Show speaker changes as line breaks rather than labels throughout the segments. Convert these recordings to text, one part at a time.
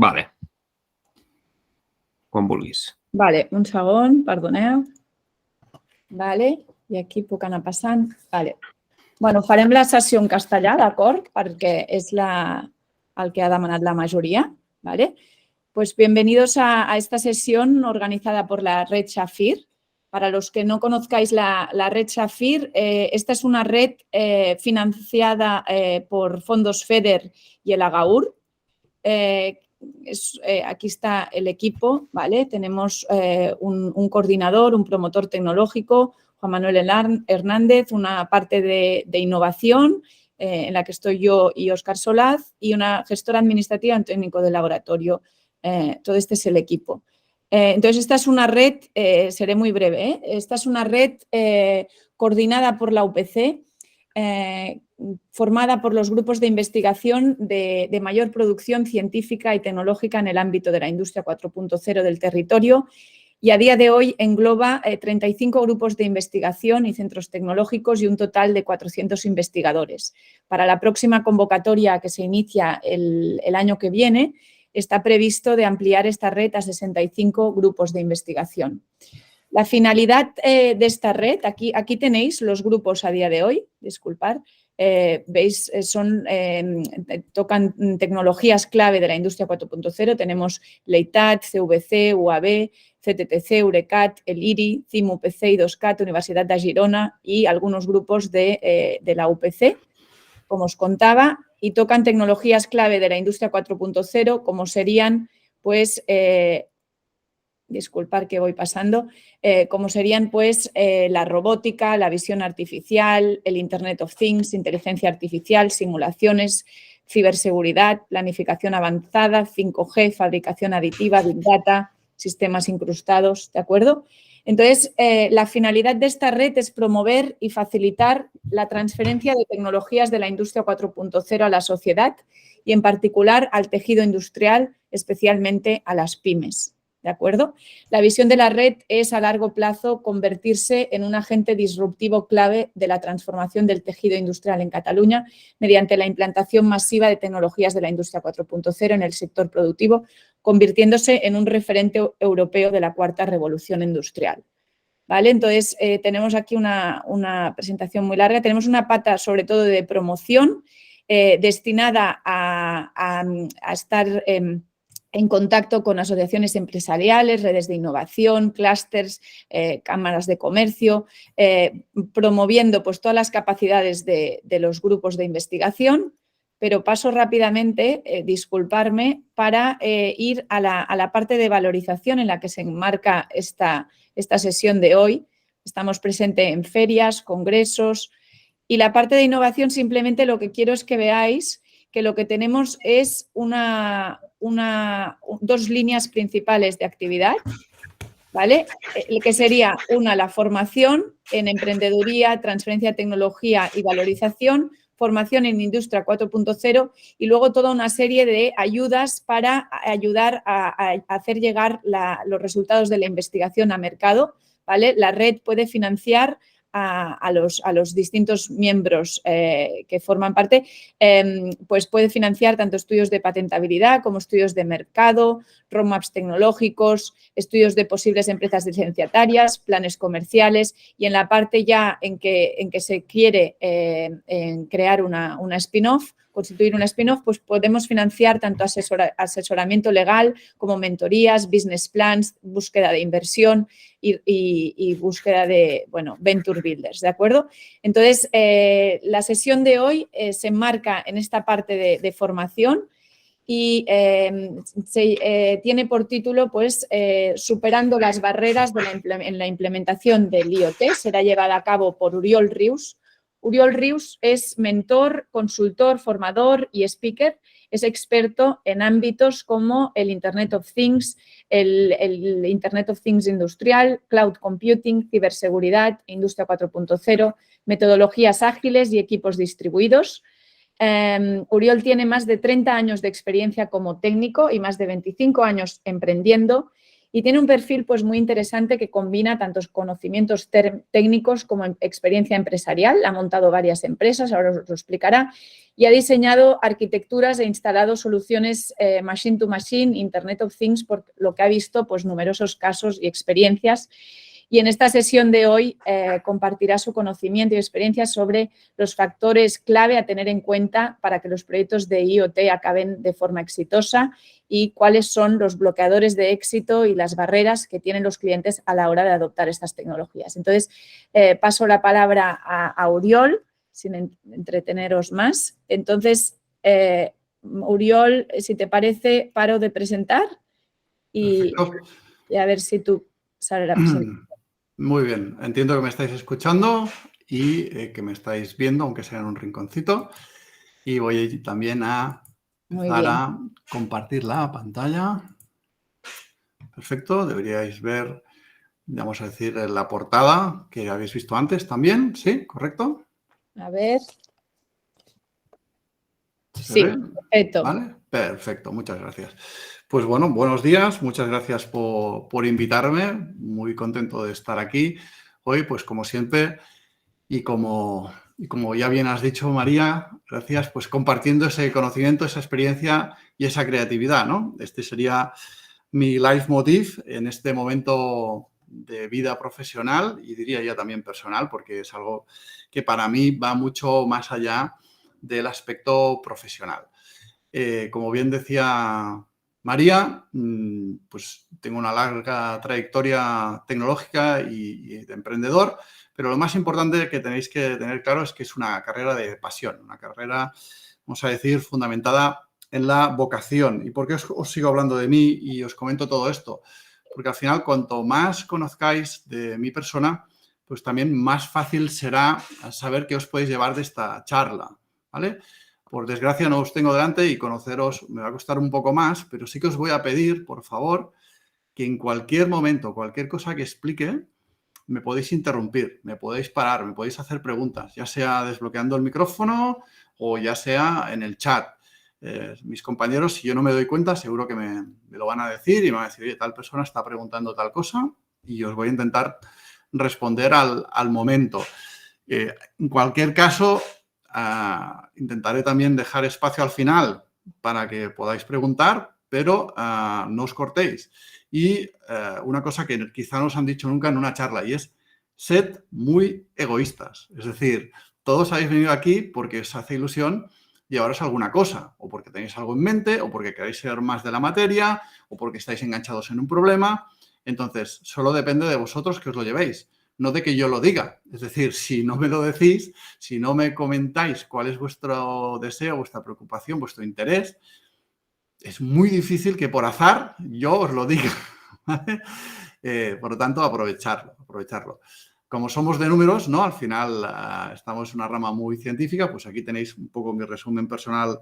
Vale. Quan vulguis.
Vale, un segon, perdoneu. Vale, i aquí puc anar passant. Vale. Bueno, farem la sessió en castellà, d'acord? Perquè és el que ha demanat la majoría. Vale. Pues bienvenidos a esta sesión organizada por la Red Shafir. Para los que no conozcáis la Red Shafir, esta es una red financiada por fondos FEDER y el AGAUR. Aquí está el equipo, ¿vale? Tenemos un coordinador, un promotor tecnológico, Juan Manuel Hernández, una parte de innovación en la que estoy yo y Óscar Solaz y una gestora administrativa y un técnico de laboratorio. Todo este es el equipo. Entonces, esta es una red, seré muy breve, esta es una red coordinada por la UPC, formada por los grupos de investigación de mayor producción científica y tecnológica en el ámbito de la industria 4.0 del territorio y a día de hoy engloba 35 grupos de investigación y centros tecnológicos y un total de 400 investigadores. Para la próxima convocatoria que se inicia el año que viene, está previsto de ampliar esta red a 65 grupos de investigación. La finalidad de esta red, aquí tenéis los grupos a día de hoy, disculpad, veis, tocan tecnologías clave de la industria 4.0, tenemos LEITAT, CVC, UAB, CTTC, Eurecat, el IRI, CIM UPC, I2CAT, Universidad de Girona y algunos grupos de la UPC, como os contaba, y tocan tecnologías clave de la industria 4.0, como serían, pues, disculpad que voy pasando, como serían, pues, la robótica, la visión artificial, el Internet of Things, inteligencia artificial, simulaciones, ciberseguridad, planificación avanzada, 5G, fabricación aditiva, Big Data, sistemas incrustados, ¿de acuerdo? Entonces, la finalidad de esta red es promover y facilitar la transferencia de tecnologías de la industria 4.0 a la sociedad y, en particular, al tejido industrial, especialmente a las pymes. ¿De acuerdo? La visión de la red es, a largo plazo, convertirse en un agente disruptivo clave de la transformación del tejido industrial en Cataluña mediante la implantación masiva de tecnologías de la industria 4.0 en el sector productivo, convirtiéndose en un referente europeo de la cuarta revolución industrial. ¿Vale? Entonces, tenemos aquí una presentación muy larga. Tenemos una pata, sobre todo, de promoción destinada a estar en contacto con asociaciones empresariales, redes de innovación, clústeres, cámaras de comercio, promoviendo, pues, todas las capacidades de los grupos de investigación, pero paso rápidamente, disculparme, para ir a la parte de valorización en la que se enmarca esta sesión de hoy. Estamos presentes en ferias, congresos y la parte de innovación, simplemente lo que quiero es que veáis que lo que tenemos es dos líneas principales de actividad, ¿vale? Que sería la formación en emprendeduría, transferencia de tecnología y valorización, formación en industria 4.0 y luego toda una serie de ayudas para ayudar a hacer llegar los resultados de la investigación a mercado, ¿vale? La red puede financiar a los distintos miembros que forman parte, pues puede financiar tanto estudios de patentabilidad como estudios de mercado, roadmaps tecnológicos, estudios de posibles empresas licenciatarias, planes comerciales y en la parte ya en que se quiere crear una spin-off, constituir una spin-off, pues podemos financiar tanto asesoramiento legal como mentorías, business plans, búsqueda de inversión y búsqueda de, bueno, venture builders, ¿de acuerdo? Entonces, la sesión de hoy se enmarca en esta parte de formación y tiene por título, pues, superando las barreras en la implementación del IoT. Será llevada a cabo por Oriol Rius. Oriol Rius es mentor, consultor, formador y speaker. Es experto en ámbitos como el Internet of Things, el Internet of Things industrial, cloud computing, ciberseguridad, industria 4.0, metodologías ágiles y equipos distribuidos. Oriol tiene más de 30 años de experiencia como técnico y más de 25 años emprendiendo Y tiene un perfil pues, muy interesante que combina tantos conocimientos técnicos como experiencia empresarial. Ha montado varias empresas, ahora os lo explicará, y ha diseñado arquitecturas e instalado soluciones machine to machine, Internet of Things, por lo que ha visto pues, numerosos casos y experiencias. Y en esta sesión de hoy compartirá su conocimiento y experiencia sobre los factores clave a tener en cuenta para que los proyectos de IoT acaben de forma exitosa y cuáles son los bloqueadores de éxito y las barreras que tienen los clientes a la hora de adoptar estas tecnologías. Entonces, paso la palabra a Oriol, sin entreteneros más. Entonces, Oriol, si te parece, paro de presentar y a ver si tú sale la presentación.
Muy bien, entiendo que me estáis escuchando y que me estáis viendo, aunque sea en un rinconcito. Y voy también a empezar a compartir la pantalla. Perfecto, deberíais ver, vamos a decir, la portada que habéis visto antes también, ¿sí? ¿Correcto?
A ver. Sí, perfecto.
¿Vale? Perfecto, muchas gracias. Pues bueno, buenos días, muchas gracias por invitarme, muy contento de estar aquí hoy, pues como siempre, y como ya bien has dicho, María, gracias, pues compartiendo ese conocimiento, esa experiencia y esa creatividad, ¿no? Este sería mi leitmotiv en este momento de vida profesional y diría ya también personal, porque es algo que para mí va mucho más allá del aspecto profesional. Como bien decía María, pues tengo una larga trayectoria tecnológica y de emprendedor, pero lo más importante que tenéis que tener claro es que es una carrera de pasión, una carrera, vamos a decir, fundamentada en la vocación. ¿Y por qué os sigo hablando de mí y os comento todo esto? Porque al final, cuanto más conozcáis de mi persona, pues también más fácil será saber qué os podéis llevar de esta charla, ¿vale? Por desgracia no os tengo delante y conoceros me va a costar un poco más, pero sí que os voy a pedir, por favor, que en cualquier momento, cualquier cosa que explique, me podéis interrumpir, me podéis parar, me podéis hacer preguntas, ya sea desbloqueando el micrófono o ya sea en el chat. Mis compañeros, si yo no me doy cuenta, seguro que me lo van a decir y me van a decir, oye, tal persona está preguntando tal cosa y os voy a intentar responder al momento. En cualquier caso, intentaré también dejar espacio al final para que podáis preguntar, pero no os cortéis. Y una cosa que quizá no os han dicho nunca en una charla y es, sed muy egoístas. Es decir, todos habéis venido aquí porque os hace ilusión llevaros alguna cosa, o porque tenéis algo en mente, o porque queréis saber más de la materia, o porque estáis enganchados en un problema. Entonces, solo depende de vosotros que os lo llevéis, no de que yo lo diga. Es decir, si no me lo decís, si no me comentáis cuál es vuestro deseo, vuestra preocupación, vuestro interés, es muy difícil que por azar yo os lo diga. ¿Vale? Por lo tanto, aprovecharlo. Como somos de números, ¿no? Al final estamos en una rama muy científica, pues aquí tenéis un poco mi resumen personal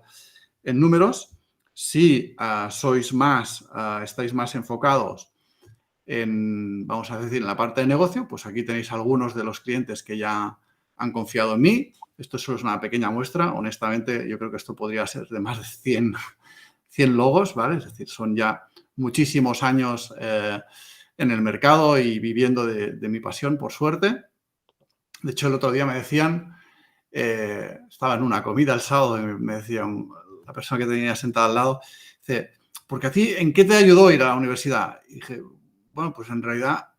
en números. Si sois más, estáis más enfocados en, vamos a decir, en la parte de negocio, pues aquí tenéis algunos de los clientes que ya han confiado en mí. Esto solo es una pequeña muestra. Honestamente, yo creo que esto podría ser de más de 100 logos, ¿vale? Es decir, son ya muchísimos años en el mercado y viviendo de mi pasión, por suerte. De hecho, el otro día me decían, estaba en una comida el sábado y me decía la persona que tenía sentada al lado, dice, porque a ti, ¿en qué te ayudó ir a la universidad? Y dije, bueno, pues en realidad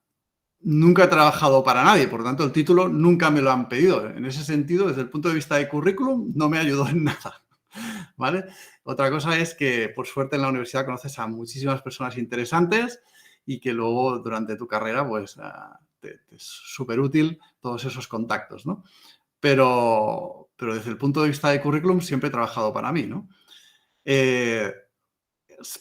nunca he trabajado para nadie, por lo tanto el título nunca me lo han pedido. En ese sentido, desde el punto de vista de currículum, no me ayudó en nada, ¿vale? Otra cosa es que, por suerte, en la universidad conoces a muchísimas personas interesantes y que luego, durante tu carrera, pues te es súper útil todos esos contactos, ¿no? Pero desde el punto de vista de currículum siempre he trabajado para mí, ¿no?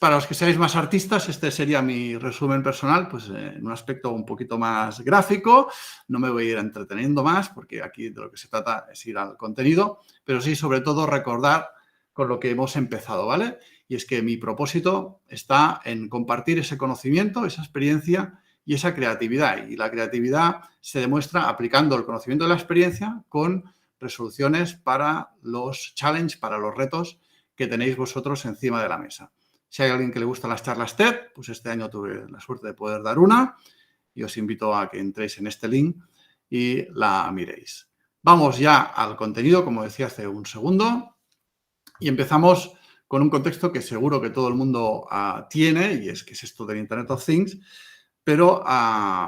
Para los que seáis más artistas, este sería mi resumen personal, pues en un aspecto un poquito más gráfico. No me voy a ir entreteniendo más porque aquí de lo que se trata es ir al contenido, pero sí, sobre todo, recordar con lo que hemos empezado, ¿vale? Y es que mi propósito está en compartir ese conocimiento, esa experiencia y esa creatividad. Y la creatividad se demuestra aplicando el conocimiento de la experiencia con resoluciones para los challenges, para los retos que tenéis vosotros encima de la mesa. Si hay alguien que le gustan las charlas TED, pues este año tuve la suerte de poder dar una y os invito a que entréis en este link y la miréis. Vamos ya al contenido, como decía hace un segundo, y empezamos con un contexto que seguro que todo el mundo tiene, y es que es esto del Internet of Things, pero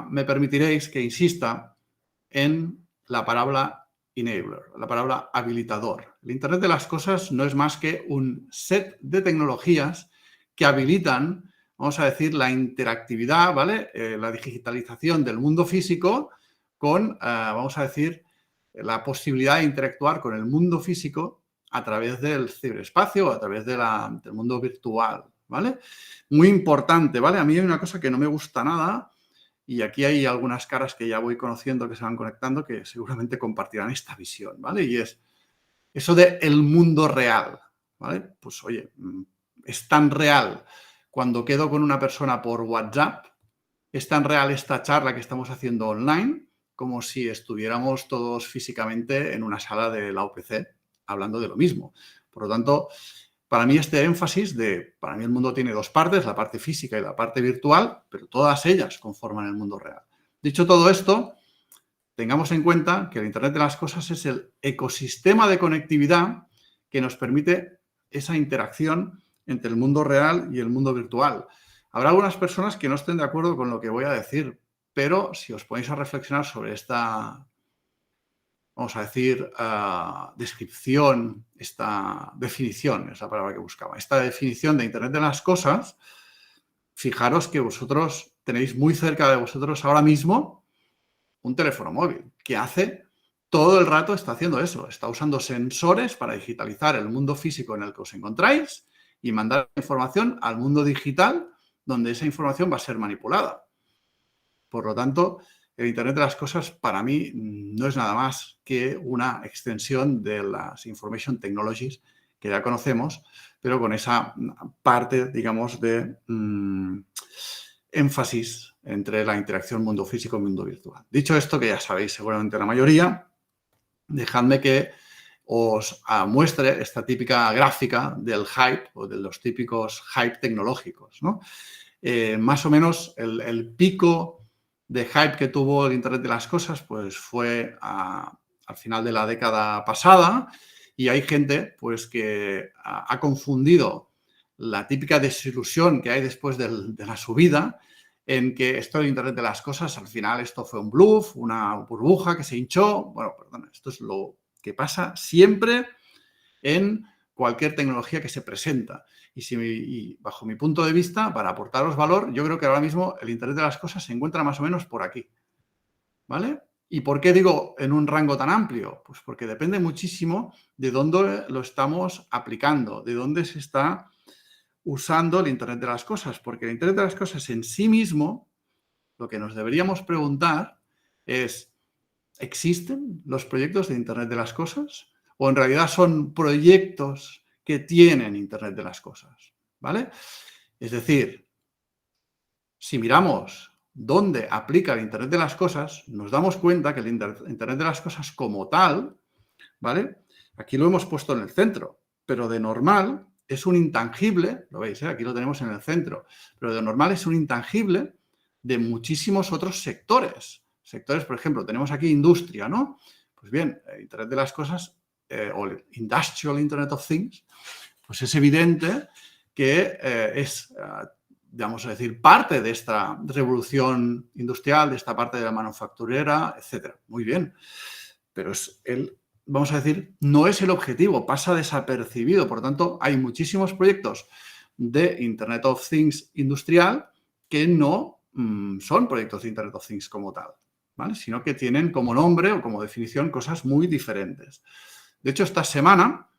me permitiréis que insista en la palabra enabler, la palabra habilitador. El Internet de las cosas no es más que un set de tecnologías que habilitan, vamos a decir, la interactividad, ¿vale? La digitalización del mundo físico con, vamos a decir, la posibilidad de interactuar con el mundo físico a través del ciberespacio, a través del mundo virtual, ¿vale? Muy importante, ¿vale? A mí hay una cosa que no me gusta nada y aquí hay algunas caras que ya voy conociendo que se van conectando que seguramente compartirán esta visión, ¿vale? Y es eso de el mundo real, ¿vale? Pues oye, es tan real cuando quedo con una persona por WhatsApp, es tan real esta charla que estamos haciendo online como si estuviéramos todos físicamente en una sala de la UPC hablando de lo mismo. Por lo tanto, para mí este énfasis para mí el mundo tiene dos partes, la parte física y la parte virtual, pero todas ellas conforman el mundo real. Dicho todo esto, tengamos en cuenta que el Internet de las cosas es el ecosistema de conectividad que nos permite esa interacción entre el mundo real y el mundo virtual. Habrá algunas personas que no estén de acuerdo con lo que voy a decir, pero si os ponéis a reflexionar sobre esta, vamos a decir, descripción, esta definición, es la palabra que buscaba, esta definición de Internet de las cosas, fijaros que vosotros tenéis muy cerca de vosotros ahora mismo un teléfono móvil que hace todo el rato, está haciendo eso, está usando sensores para digitalizar el mundo físico en el que os encontráis y mandar información al mundo digital donde esa información va a ser manipulada. Por lo tanto, el Internet de las cosas para mí no es nada más que una extensión de las Information Technologies que ya conocemos, pero con esa parte, digamos, de énfasis entre la interacción mundo físico y mundo virtual. Dicho esto, que ya sabéis seguramente la mayoría, dejadme que os muestre esta típica gráfica del hype o de los típicos hype tecnológicos, ¿no? Más o menos el pico de hype que tuvo el Internet de las cosas pues fue al final de la década pasada y hay gente pues que ha confundido la típica desilusión que hay después de la subida en que esto del Internet de las cosas, al final esto fue un bluff, una burbuja que se hinchó. Bueno, perdón, esto es lo que pasa siempre en cualquier tecnología que se presenta. Y bajo mi punto de vista, para aportaros valor, yo creo que ahora mismo el Internet de las cosas se encuentra más o menos por aquí, ¿vale? ¿Y por qué digo en un rango tan amplio? Pues porque depende muchísimo de dónde lo estamos aplicando, de dónde se está usando el Internet de las cosas, porque el Internet de las cosas en sí mismo, lo que nos deberíamos preguntar es, ¿existen los proyectos de Internet de las cosas? ¿O en realidad son proyectos que tienen Internet de las cosas? ¿Vale? Es decir, si miramos dónde aplica el Internet de las cosas, nos damos cuenta que el Internet de las cosas como tal, ¿vale? Aquí lo hemos puesto en el centro, pero de normal es un intangible, lo veis, aquí lo tenemos en el centro, pero de normal es un intangible de muchísimos otros sectores. Sectores, por ejemplo, tenemos aquí industria, ¿no? Pues bien, el Internet de las cosas o el Industrial Internet of Things, pues es evidente que es, vamos a decir, parte de esta revolución industrial, de esta parte de la manufacturera, etcétera. Muy bien, pero vamos a decir, no es el objetivo, pasa desapercibido. Por lo tanto, hay muchísimos proyectos de Internet of Things industrial que no son proyectos de Internet of Things como tal, ¿vale? Sino que tienen como nombre o como definición cosas muy diferentes. De hecho, esta semana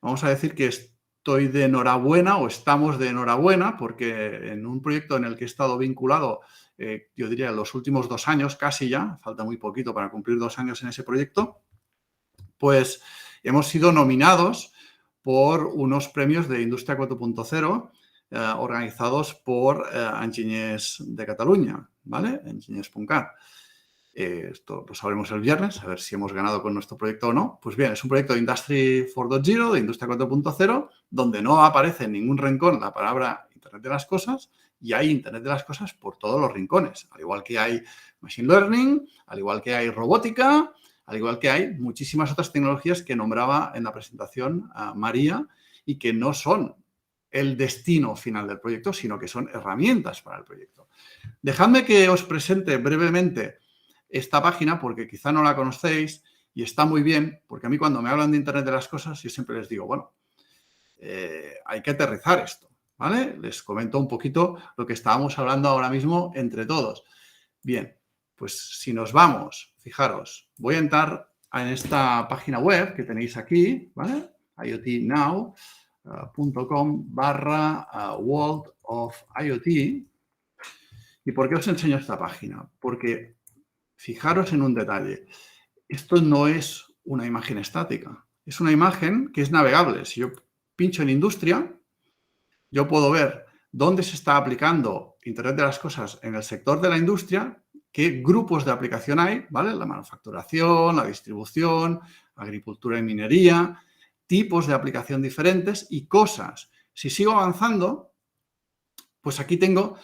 vamos a decir que estoy de enhorabuena o estamos de enhorabuena porque en un proyecto en el que he estado vinculado, yo diría los últimos 2 años casi ya, falta muy poquito para cumplir 2 años en ese proyecto, pues hemos sido nominados por unos premios de Industria 4.0 organizados por Enginyers de Cataluña, ¿vale? Enginyers.cat. Esto lo sabremos el viernes, a ver si hemos ganado con nuestro proyecto o no. Pues bien, es un proyecto de Industry 4.0, de Industria 4.0, donde no aparece en ningún rincón la palabra Internet de las cosas y hay Internet de las cosas por todos los rincones, al igual que hay Machine Learning, al igual que hay robótica, al igual que hay muchísimas otras tecnologías que nombraba en la presentación a María y que no son el destino final del proyecto, sino que son herramientas para el proyecto. Dejadme que os presente brevemente esta página porque quizá no la conocéis y está muy bien, porque a mí cuando me hablan de Internet de las cosas yo siempre les digo, bueno, hay que aterrizar esto, ¿vale? Les comento un poquito lo que estábamos hablando ahora mismo entre todos. Bien, pues si nos vamos, fijaros, voy a entrar en esta página web que tenéis aquí, ¿vale? iotnow.com/World of IoT. ¿Y por qué os enseño esta página? Porque fijaros en un detalle. Esto no es una imagen estática. Es una imagen que es navegable. Si yo pincho en industria, yo puedo ver dónde se está aplicando Internet de las cosas en el sector de la industria, qué grupos de aplicación hay, ¿vale? La manufacturación, la distribución, agricultura y minería, tipos de aplicación diferentes y cosas. Si sigo avanzando, pues aquí tengo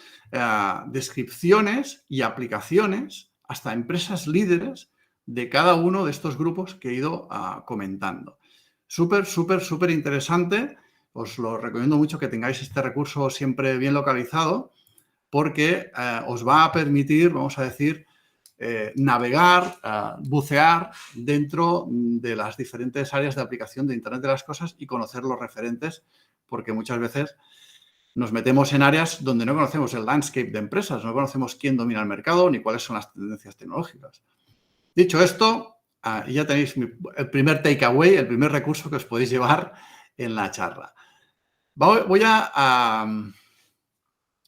descripciones y aplicaciones hasta empresas líderes de cada uno de estos grupos que he ido comentando. Súper, súper, súper interesante. Os lo recomiendo mucho que tengáis este recurso siempre bien localizado porque os va a permitir, vamos a decir, navegar, bucear dentro de las diferentes áreas de aplicación de Internet de las cosas y conocer los referentes, porque muchas veces nos metemos en áreas donde no conocemos el landscape de empresas, no conocemos quién domina el mercado ni cuáles son las tendencias tecnológicas. Dicho esto, ya tenéis el primer takeaway, el primer recurso que os podéis llevar en la charla. Voy a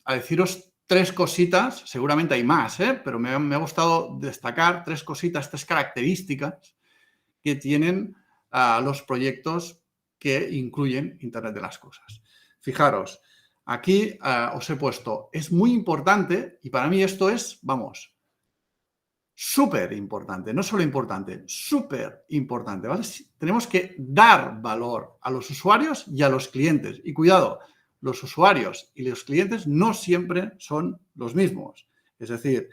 deciros tres cositas, seguramente hay más, pero me ha gustado destacar tres cositas, tres características que tienen los proyectos que incluyen Internet de las cosas. Fijaros, aquí os he puesto, es muy importante y para mí esto es, vamos, súper importante, no solo importante, súper importante, ¿vale? Tenemos que dar valor a los usuarios y a los clientes. Y cuidado, los usuarios y los clientes no siempre son los mismos. Es decir,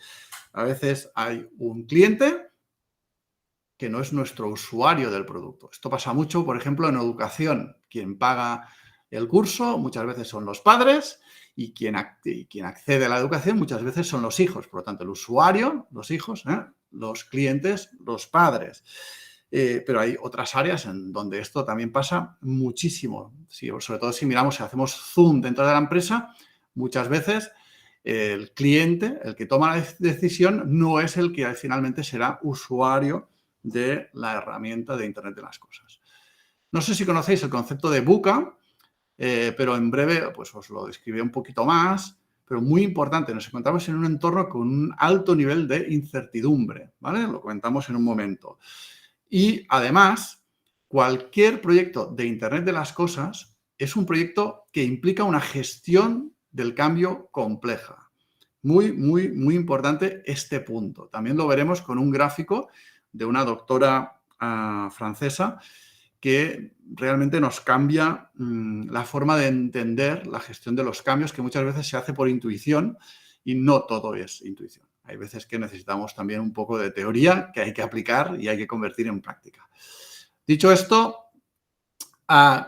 a veces hay un cliente que no es nuestro usuario del producto. Esto pasa mucho, por ejemplo, en educación. Quien paga el curso muchas veces son los padres y quien accede a la educación muchas veces son los hijos. Por lo tanto, el usuario, los hijos, los clientes, los padres. Pero hay otras áreas en donde esto también pasa muchísimo. Sobre todo si miramos, si hacemos zoom dentro de la empresa, muchas veces el cliente, el que toma la decisión, no es el que finalmente será usuario de la herramienta de Internet de las cosas. No sé si conocéis el concepto de VUCA, pero en breve pues os lo describiré un poquito más, pero muy importante, nos encontramos en un entorno con un alto nivel de incertidumbre, ¿vale? Lo comentamos en un momento. Y además, cualquier proyecto de Internet de las cosas es un proyecto que implica una gestión del cambio compleja. Muy, muy, muy importante este punto. También lo veremos con un gráfico de una doctora francesa que realmente nos cambia la forma de entender la gestión de los cambios, que muchas veces se hace por intuición y no todo es intuición. Hay veces que necesitamos también un poco de teoría que hay que aplicar y hay que convertir en práctica. Dicho esto,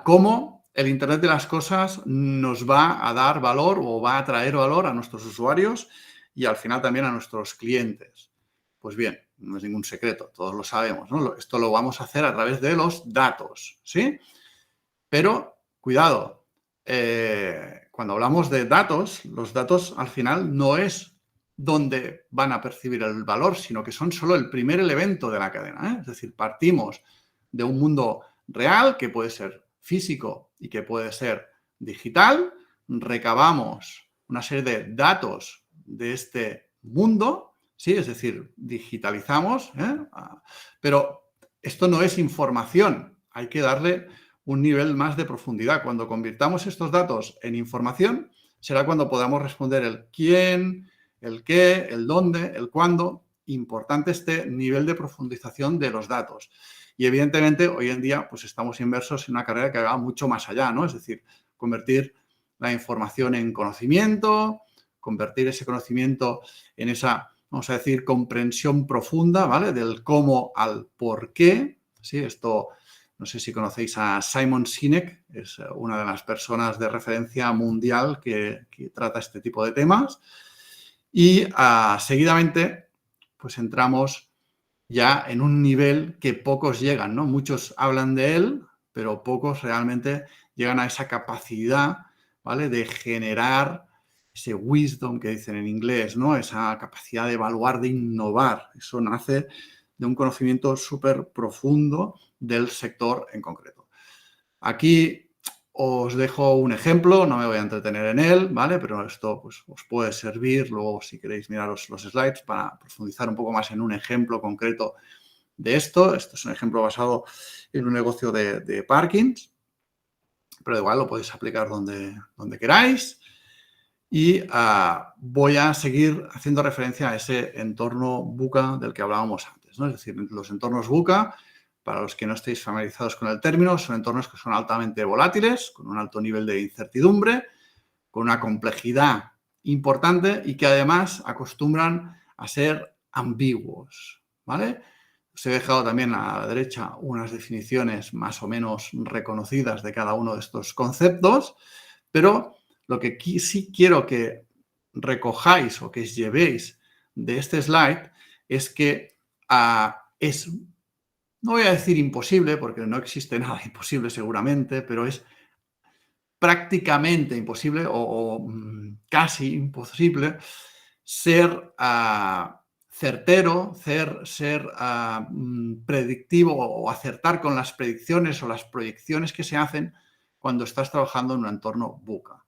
¿cómo el Internet de las cosas nos va a dar valor o va a traer valor a nuestros usuarios y al final también a nuestros clientes? Pues bien, no es ningún secreto, todos lo sabemos, ¿no? Esto lo vamos a hacer a través de los datos, ¿sí? Pero, cuidado, cuando hablamos de datos, los datos al final no es donde van a percibir el valor, sino que son solo el primer elemento de la cadena, ¿eh? Es decir, partimos de un mundo real que puede ser físico y que puede ser digital, recabamos una serie de datos de este mundo, ¿sí? Es decir, digitalizamos, pero esto no es información, hay que darle un nivel más de profundidad. Cuando convirtamos estos datos en información, será cuando podamos responder el quién, el qué, el dónde, el cuándo. Importante este nivel de profundización de los datos. Y evidentemente, hoy en día, pues estamos inmersos en una carrera que va mucho más allá, ¿no? Es decir, convertir la información en conocimiento, convertir ese conocimiento en esa, vamos a decir, comprensión profunda, ¿vale? Del cómo al por qué, ¿sí? Esto, no sé si conocéis a Simon Sinek, es una de las personas de referencia mundial que trata este tipo de temas. Y seguidamente, pues entramos ya en un nivel que pocos llegan, ¿no? Muchos hablan de él, pero pocos realmente llegan a esa capacidad, ¿vale? De generar ese wisdom que dicen en inglés, ¿no? Esa capacidad de evaluar, de innovar. Eso nace de un conocimiento súper profundo del sector en concreto. Aquí os dejo un ejemplo, no me voy a entretener en él, ¿vale? Pero esto pues, os puede servir luego si queréis miraros los slides para profundizar un poco más en un ejemplo concreto de esto. Esto es un ejemplo basado en un negocio de parkings, pero igual lo podéis aplicar donde queráis. Y voy a seguir haciendo referencia a ese entorno VUCA del que hablábamos antes, ¿no? Es decir, los entornos VUCA, para los que no estéis familiarizados con el término, son entornos que son altamente volátiles, con un alto nivel de incertidumbre, con una complejidad importante y que además acostumbran a ser ambiguos, ¿vale? Os he dejado también a la derecha unas definiciones más o menos reconocidas de cada uno de estos conceptos, pero lo que sí quiero que recojáis o que os llevéis de este slide es que es, no voy a decir imposible, porque no existe nada imposible seguramente, pero es prácticamente imposible o casi imposible ser certero, ser predictivo o acertar con las predicciones o las proyecciones que se hacen cuando estás trabajando en un entorno VUCA.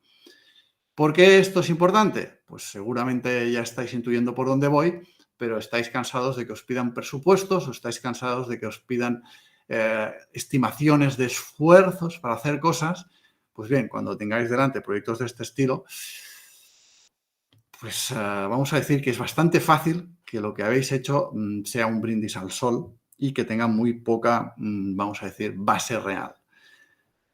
¿Por qué esto es importante? Pues seguramente ya estáis intuyendo por dónde voy, pero estáis cansados de que os pidan presupuestos o estáis cansados de que os pidan estimaciones de esfuerzos para hacer cosas. Pues bien, cuando tengáis delante proyectos de este estilo, pues vamos a decir que es bastante fácil que lo que habéis hecho sea un brindis al sol y que tenga muy poca, vamos a decir, base real.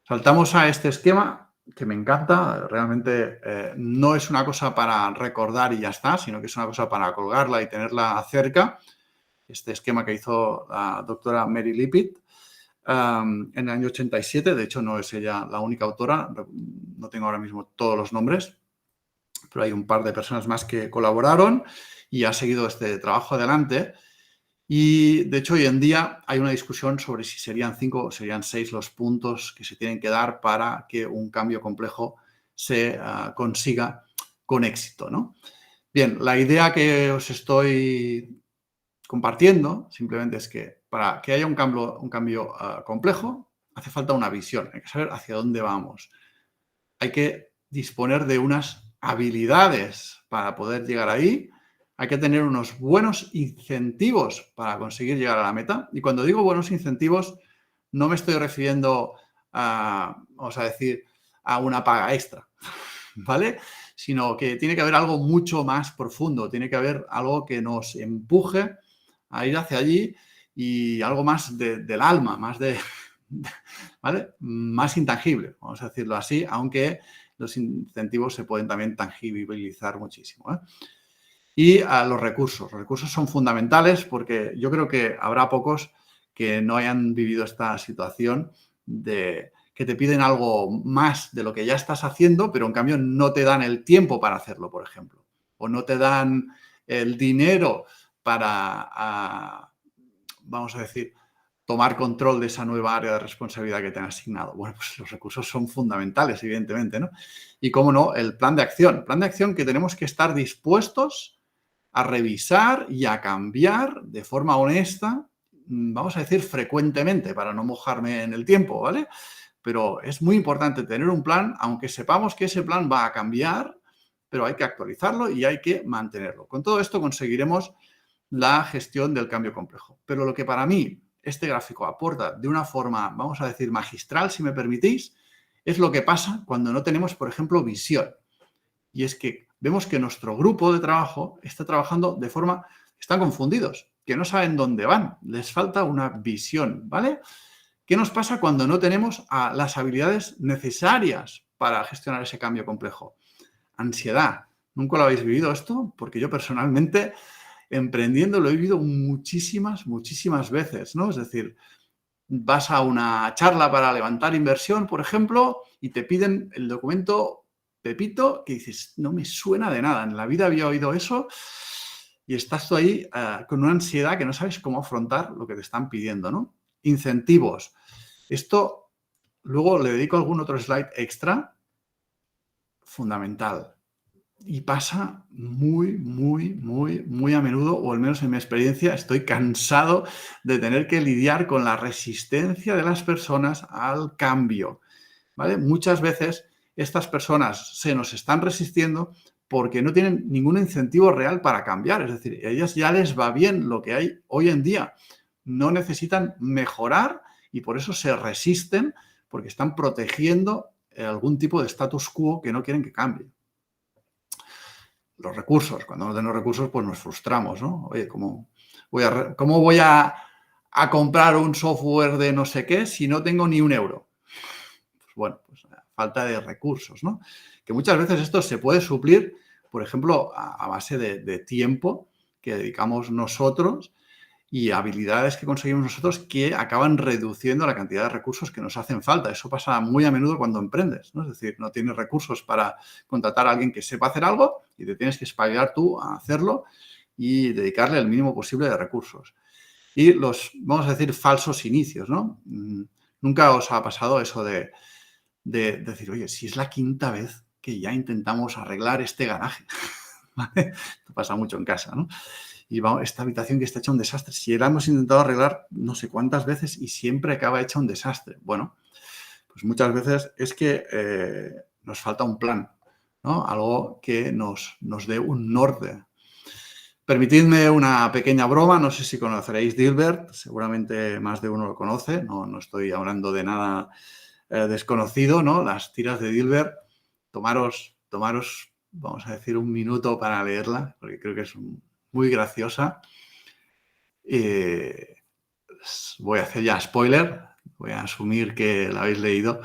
Saltamos a este esquema que me encanta, realmente no es una cosa para recordar y ya está, sino que es una cosa para colgarla y tenerla cerca. Este esquema que hizo la doctora Mary Lippitt en el año 87, de hecho no es ella la única autora, no tengo ahora mismo todos los nombres, pero hay un par de personas más que colaboraron y ha seguido este trabajo adelante. Y, de hecho, hoy en día hay una discusión sobre si serían 5 o serían 6 los puntos que se tienen que dar para que un cambio complejo se consiga con éxito, ¿no? Bien, la idea que os estoy compartiendo simplemente es que para que haya un cambio complejo hace falta una visión, hay que saber hacia dónde vamos. Hay que disponer de unas habilidades para poder llegar ahí. Hay que tener unos buenos incentivos para conseguir llegar a la meta. Y cuando digo buenos incentivos, no me estoy refiriendo vamos a decir, a una paga extra, ¿vale? Sino que tiene que haber algo mucho más profundo, tiene que haber algo que nos empuje a ir hacia allí y algo más del alma, más ¿vale? Más intangible, vamos a decirlo así, aunque los incentivos se pueden también tangibilizar muchísimo, ¿eh? Y los recursos son fundamentales porque yo creo que habrá pocos que no hayan vivido esta situación de que te piden algo más de lo que ya estás haciendo, pero en cambio no te dan el tiempo para hacerlo, por ejemplo, o no te dan el dinero para, vamos a decir, tomar control de esa nueva área de responsabilidad que te han asignado. Bueno, pues los recursos son fundamentales, evidentemente, ¿no? Y, cómo no, el plan de acción que tenemos que estar dispuestos a revisar y a cambiar de forma honesta, vamos a decir frecuentemente, para no mojarme en el tiempo, ¿vale? Pero es muy importante tener un plan, aunque sepamos que ese plan va a cambiar, pero hay que actualizarlo y hay que mantenerlo. Con todo esto conseguiremos la gestión del cambio complejo. Pero lo que para mí este gráfico aporta de una forma, vamos a decir, magistral, si me permitís, es lo que pasa cuando no tenemos, por ejemplo, visión. Y es que vemos que nuestro grupo de trabajo está trabajando de forma, están confundidos, que no saben dónde van, les falta una visión, ¿vale? ¿Qué nos pasa cuando no tenemos las habilidades necesarias para gestionar ese cambio complejo? Ansiedad. ¿Nunca lo habéis vivido esto? Porque yo personalmente, emprendiendo, lo he vivido muchísimas veces, ¿no? Es decir, vas a una charla para levantar inversión, por ejemplo, y te piden el documento Pepito, que dices, no me suena de nada, en la vida había oído eso, y estás tú ahí con una ansiedad que no sabes cómo afrontar lo que te están pidiendo, ¿no? Incentivos. Esto, luego le dedico algún otro slide extra, fundamental. Y pasa muy a menudo, o al menos en mi experiencia, estoy cansado de tener que lidiar con la resistencia de las personas al cambio, ¿vale? Muchas veces estas personas se nos están resistiendo porque no tienen ningún incentivo real para cambiar. Es decir, a ellas ya les va bien lo que hay hoy en día. No necesitan mejorar y por eso se resisten porque están protegiendo algún tipo de status quo que no quieren que cambie. Los recursos. Cuando no tenemos recursos, pues nos frustramos, ¿no? Oye, ¿cómo voy a comprar un software de no sé qué si no tengo ni un euro? Pues bueno, pues falta de recursos, ¿no? Que muchas veces esto se puede suplir, por ejemplo, a base de tiempo que dedicamos nosotros y habilidades que conseguimos nosotros que acaban reduciendo la cantidad de recursos que nos hacen falta. Eso pasa muy a menudo cuando emprendes, ¿no? Es decir, no tienes recursos para contratar a alguien que sepa hacer algo y te tienes que espabilar tú a hacerlo y dedicarle el mínimo posible de recursos. Y los, vamos a decir, falsos inicios, ¿no? Nunca os ha pasado eso de decir, oye, si es la quinta vez que ya intentamos arreglar este garaje. ¿Vale? Esto pasa mucho en casa, ¿no? Y vamos, esta habitación que está hecha un desastre. Si la hemos intentado arreglar no sé cuántas veces y siempre acaba hecha un desastre. Bueno, pues muchas veces es que nos falta un plan, ¿no? Algo que nos dé un norte. Permitidme una pequeña broma. No sé si conoceréis Dilbert. Seguramente más de uno lo conoce. No estoy hablando de nada desconocido, ¿no? Las tiras de Dilbert. Tomaros, vamos a decir, un minuto para leerla, porque creo que es muy graciosa. Voy a hacer ya spoiler, voy a asumir que la habéis leído.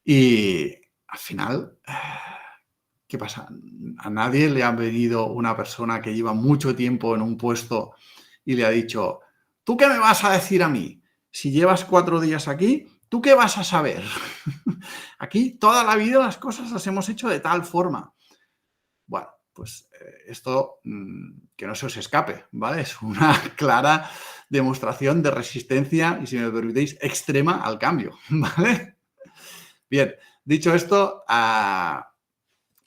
Y al final, ¿qué pasa? A nadie le ha venido una persona que lleva mucho tiempo en un puesto y le ha dicho, ¿tú qué me vas a decir a mí? Si llevas 4 días aquí, ¿tú qué vas a saber? Aquí toda la vida las cosas las hemos hecho de tal forma. Bueno, pues esto que no se os escape, ¿vale? Es una clara demostración de resistencia y, si me permitéis, extrema al cambio, ¿vale? Bien, dicho esto,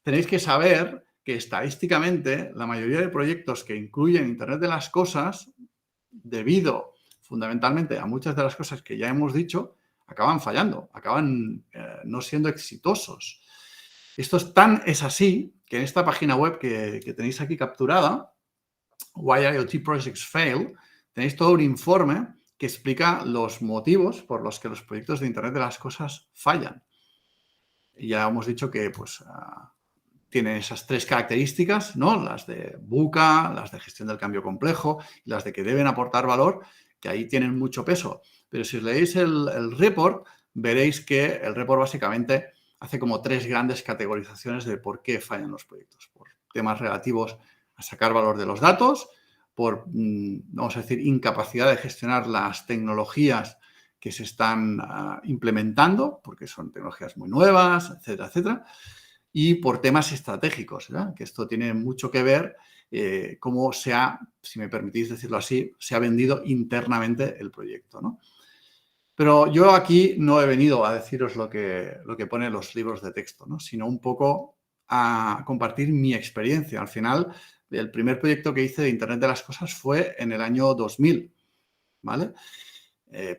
tenéis que saber que estadísticamente la mayoría de proyectos que incluyen Internet de las Cosas, debido fundamentalmente a muchas de las cosas que ya hemos dicho, acaban fallando, acaban no siendo exitosos. Esto es así que en esta página web que tenéis aquí capturada, Why IoT Projects Fail, tenéis todo un informe que explica los motivos por los que los proyectos de Internet de las Cosas fallan. Y ya hemos dicho que pues, tienen esas 3 características, ¿no? Las de VUCA, las de gestión del cambio complejo y las de que deben aportar valor, que ahí tienen mucho peso. Pero si os leéis el report, veréis que el report básicamente hace como 3 grandes categorizaciones de por qué fallan los proyectos. Por temas relativos a sacar valor de los datos, por, vamos a decir, incapacidad de gestionar las tecnologías que se están implementando, porque son tecnologías muy nuevas, etcétera, etcétera. Y por temas estratégicos, ¿verdad? Que esto tiene mucho que ver cómo se ha, si me permitís decirlo así, se ha vendido internamente el proyecto, ¿no? Pero yo aquí no he venido a deciros lo que pone en los libros de texto, ¿no? Sino un poco a compartir mi experiencia. Al final, el primer proyecto que hice de Internet de las Cosas fue en el año 2000, ¿vale?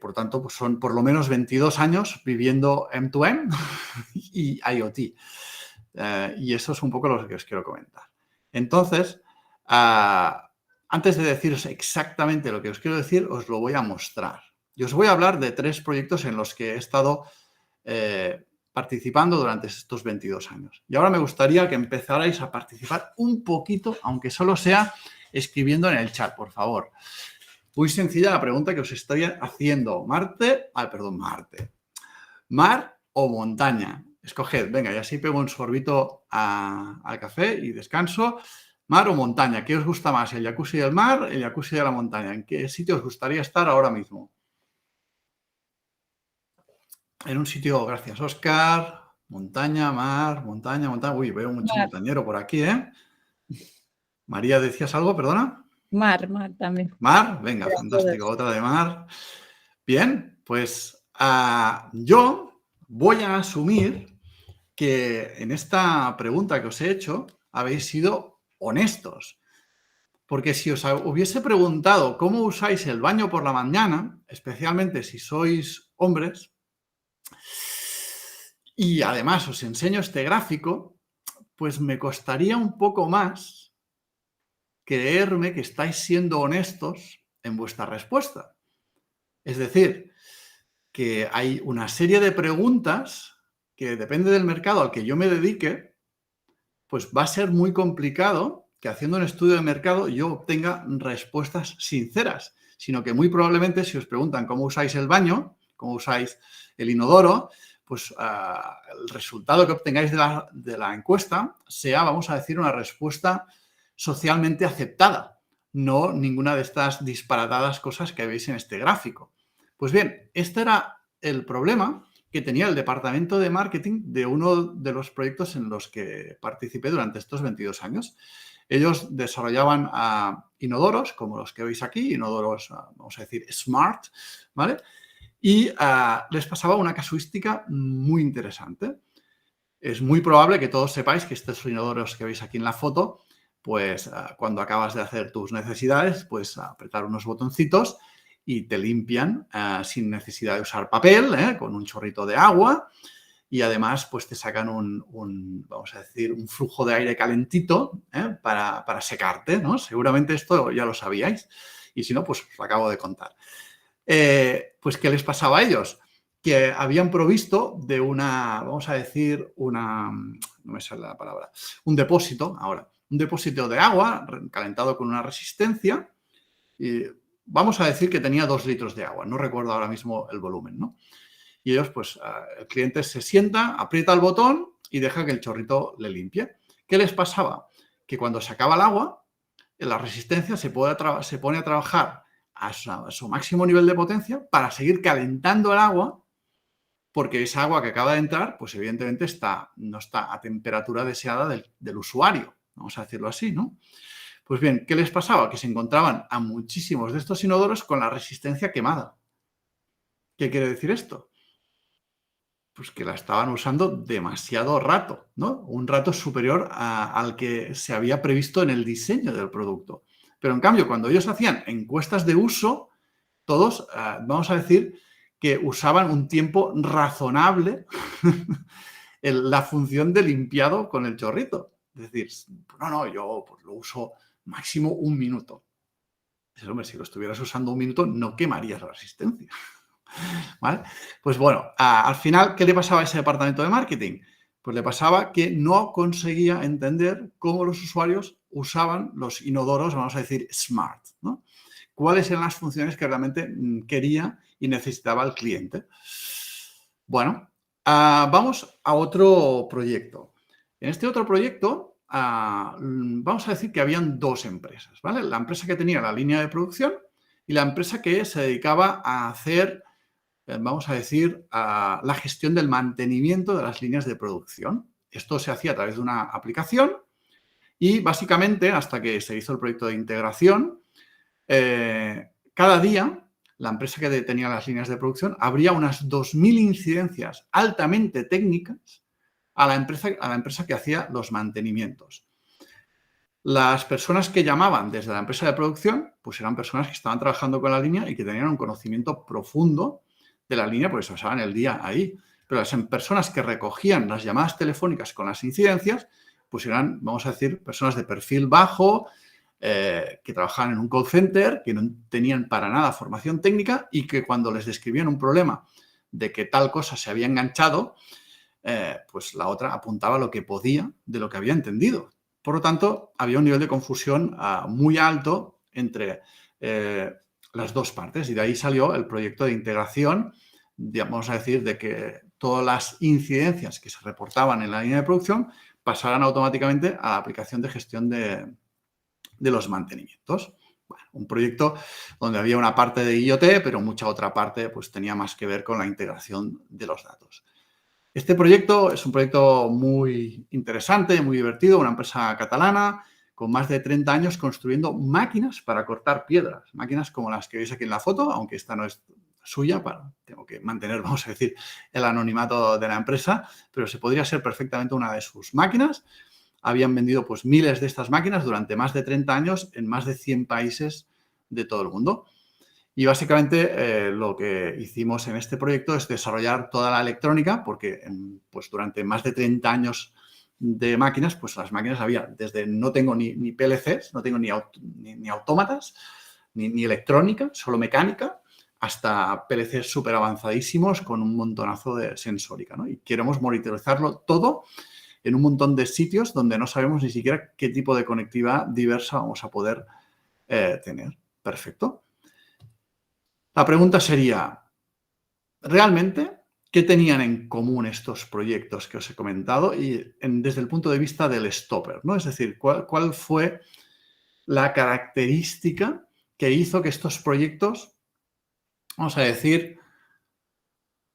Por tanto, pues son por lo menos 22 años viviendo M2M y IoT. Y eso es un poco lo que os quiero comentar. Entonces, antes de deciros exactamente lo que os quiero decir, os lo voy a mostrar. Y os voy a hablar de 3 proyectos en los que he estado participando durante estos 22 años. Y ahora me gustaría que empezarais a participar un poquito, aunque solo sea escribiendo en el chat, por favor. Muy sencilla la pregunta que os estoy haciendo. ¿Mar o montaña? Escoged, venga, y así pego un sorbito al café y descanso. ¿Mar o montaña? ¿Qué os gusta más? ¿El jacuzzi del mar, el jacuzzi de la montaña? ¿En qué sitio os gustaría estar ahora mismo? En un sitio, gracias, Óscar. Montaña, mar, montaña, montaña. Uy, veo mucho
Mar.
montañero por aquí, ¿eh? María, ¿decías algo? Perdona.
Mar también.
Mar, venga, fantástico. Otra de mar. Bien, pues yo voy a asumir que en esta pregunta que os he hecho habéis sido honestos. Porque si os hubiese preguntado cómo usáis el baño por la mañana, especialmente si sois hombres, y además os enseño este gráfico, pues me costaría un poco más creerme que estáis siendo honestos en vuestra respuesta. Es decir, que hay una serie de preguntas que depende del mercado al que yo me dedique, pues va a ser muy complicado que haciendo un estudio de mercado yo obtenga respuestas sinceras, sino que muy probablemente si os preguntan cómo usáis el baño, cómo usáis el inodoro, pues el resultado que obtengáis de la encuesta sea, vamos a decir, una respuesta socialmente aceptada, no ninguna de estas disparatadas cosas que veis en este gráfico. Pues bien, este era el problema que tenía el departamento de marketing de uno de los proyectos en los que participé durante estos 22 años. Ellos desarrollaban inodoros, como los que veis aquí, inodoros, vamos a decir, smart, ¿vale? Y les pasaba una casuística muy interesante. Es muy probable que todos sepáis que estos inodoros que veis aquí en la foto, pues cuando acabas de hacer tus necesidades, pues apretar unos botoncitos y te limpian sin necesidad de usar papel, con un chorrito de agua, y además pues te sacan vamos a decir, un flujo de aire calentito para secarte, ¿no? Seguramente esto ya lo sabíais y si no, pues os lo acabo de contar. Pues ¿qué les pasaba a ellos? Que habían provisto de vamos a decir, no me sale la palabra, un depósito de agua calentado con una resistencia y vamos a decir que tenía 2 litros de agua, no recuerdo ahora mismo el volumen, ¿no? Y ellos, pues, el cliente se sienta, aprieta el botón y deja que el chorrito le limpie. ¿Qué les pasaba? Que cuando se acaba el agua, la resistencia se pone a trabajar a su máximo nivel de potencia para seguir calentando el agua, porque esa agua que acaba de entrar, pues evidentemente no está a temperatura deseada del usuario, vamos a decirlo así, ¿no? Pues bien, ¿qué les pasaba? Que se encontraban a muchísimos de estos inodoros con la resistencia quemada. ¿Qué quiere decir esto? Pues que la estaban usando demasiado rato, ¿no? Un rato superior al que se había previsto en el diseño del producto. Pero en cambio, cuando ellos hacían encuestas de uso, todos, vamos a decir, que usaban un tiempo razonable la función de limpiado con el chorrito. Es decir, no, yo pues, lo uso máximo 1 minuto. Dices, hombre, si lo estuvieras usando 1 minuto, no quemarías la resistencia. ¿Vale? Pues bueno, al final, ¿qué le pasaba a ese departamento de marketing? Pues le pasaba que no conseguía entender cómo los usuarios usaban los inodoros, vamos a decir, smart, ¿no? ¿Cuáles eran las funciones que realmente quería y necesitaba el cliente? Bueno, vamos a otro proyecto. En este otro proyecto, vamos a decir que habían 2 empresas, ¿vale? La empresa que tenía la línea de producción y la empresa que se dedicaba a hacer, vamos a decir, la gestión del mantenimiento de las líneas de producción. Esto se hacía a través de una aplicación y básicamente, hasta que se hizo el proyecto de integración, cada día la empresa que tenía las líneas de producción abría unas 2.000 incidencias altamente técnicas a la empresa que hacía los mantenimientos. Las personas que llamaban desde la empresa de producción, pues eran personas que estaban trabajando con la línea y que tenían un conocimiento profundo de la línea, porque se pasaban el día ahí. Pero las personas que recogían las llamadas telefónicas con las incidencias, pues eran, vamos a decir, personas de perfil bajo, que trabajaban en un call center, que no tenían para nada formación técnica y que cuando les describían un problema de que tal cosa se había enganchado, pues la otra apuntaba lo que podía de lo que había entendido. Por lo tanto, había un nivel de confusión muy alto entre las 2 partes y de ahí salió el proyecto de integración, vamos a decir, de que todas las incidencias que se reportaban en la línea de producción pasaran automáticamente a la aplicación de gestión de los mantenimientos. Bueno, un proyecto donde había una parte de IoT, pero mucha otra parte pues, tenía más que ver con la integración de los datos. Este proyecto es un proyecto muy interesante, muy divertido, una empresa catalana con más de 30 años construyendo máquinas para cortar piedras, máquinas como las que veis aquí en la foto, aunque esta no es suya, tengo que mantener, vamos a decir, el anonimato de la empresa, pero se podría ser perfectamente una de sus máquinas. Habían vendido pues miles de estas máquinas durante más de 30 años en más de 100 países de todo el mundo. Y básicamente lo que hicimos en este proyecto es desarrollar toda la electrónica, porque pues durante más de 30 años de máquinas, pues las máquinas había desde no tengo ni PLCs, no tengo ni autómatas, ni electrónica, solo mecánica, hasta PLCs súper avanzadísimos con un montonazo de sensórica, ¿no? Y queremos monitorizarlo todo en un montón de sitios donde no sabemos ni siquiera qué tipo de conectividad diversa vamos a poder tener. Perfecto. La pregunta sería, ¿realmente qué tenían en común estos proyectos que os he comentado y desde el punto de vista del stopper, ¿no? Es decir, ¿cuál fue la característica que hizo que estos proyectos, vamos a decir,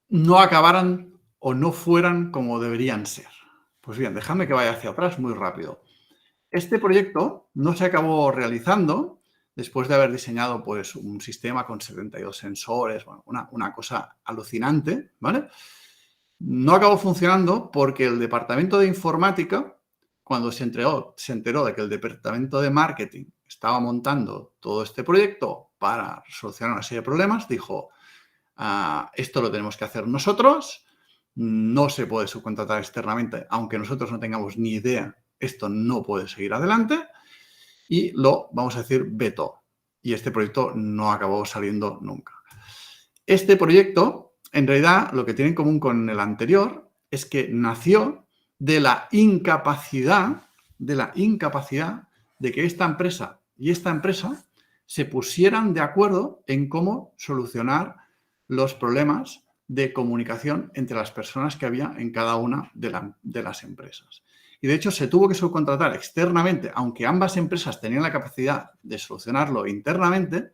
no acabaran o no fueran como deberían ser? Pues bien, dejadme que vaya hacia atrás muy rápido. Este proyecto no se acabó realizando después de haber diseñado pues, un sistema con 72 sensores, bueno, una cosa alucinante, ¿vale? No acabó funcionando porque el departamento de informática, cuando se enteró de que el departamento de marketing estaba montando todo este proyecto para solucionar una serie de problemas, dijo, esto lo tenemos que hacer nosotros, no se puede subcontratar externamente, aunque nosotros no tengamos ni idea, esto no puede seguir adelante, y lo, vamos a decir, vetó. Y este proyecto no acabó saliendo nunca. Este proyecto, en realidad, lo que tiene en común con el anterior es que nació de la incapacidad de que esta empresa y esta empresa se pusieran de acuerdo en cómo solucionar los problemas de comunicación entre las personas que había en cada una de las empresas. Y de hecho se tuvo que subcontratar externamente, aunque ambas empresas tenían la capacidad de solucionarlo internamente,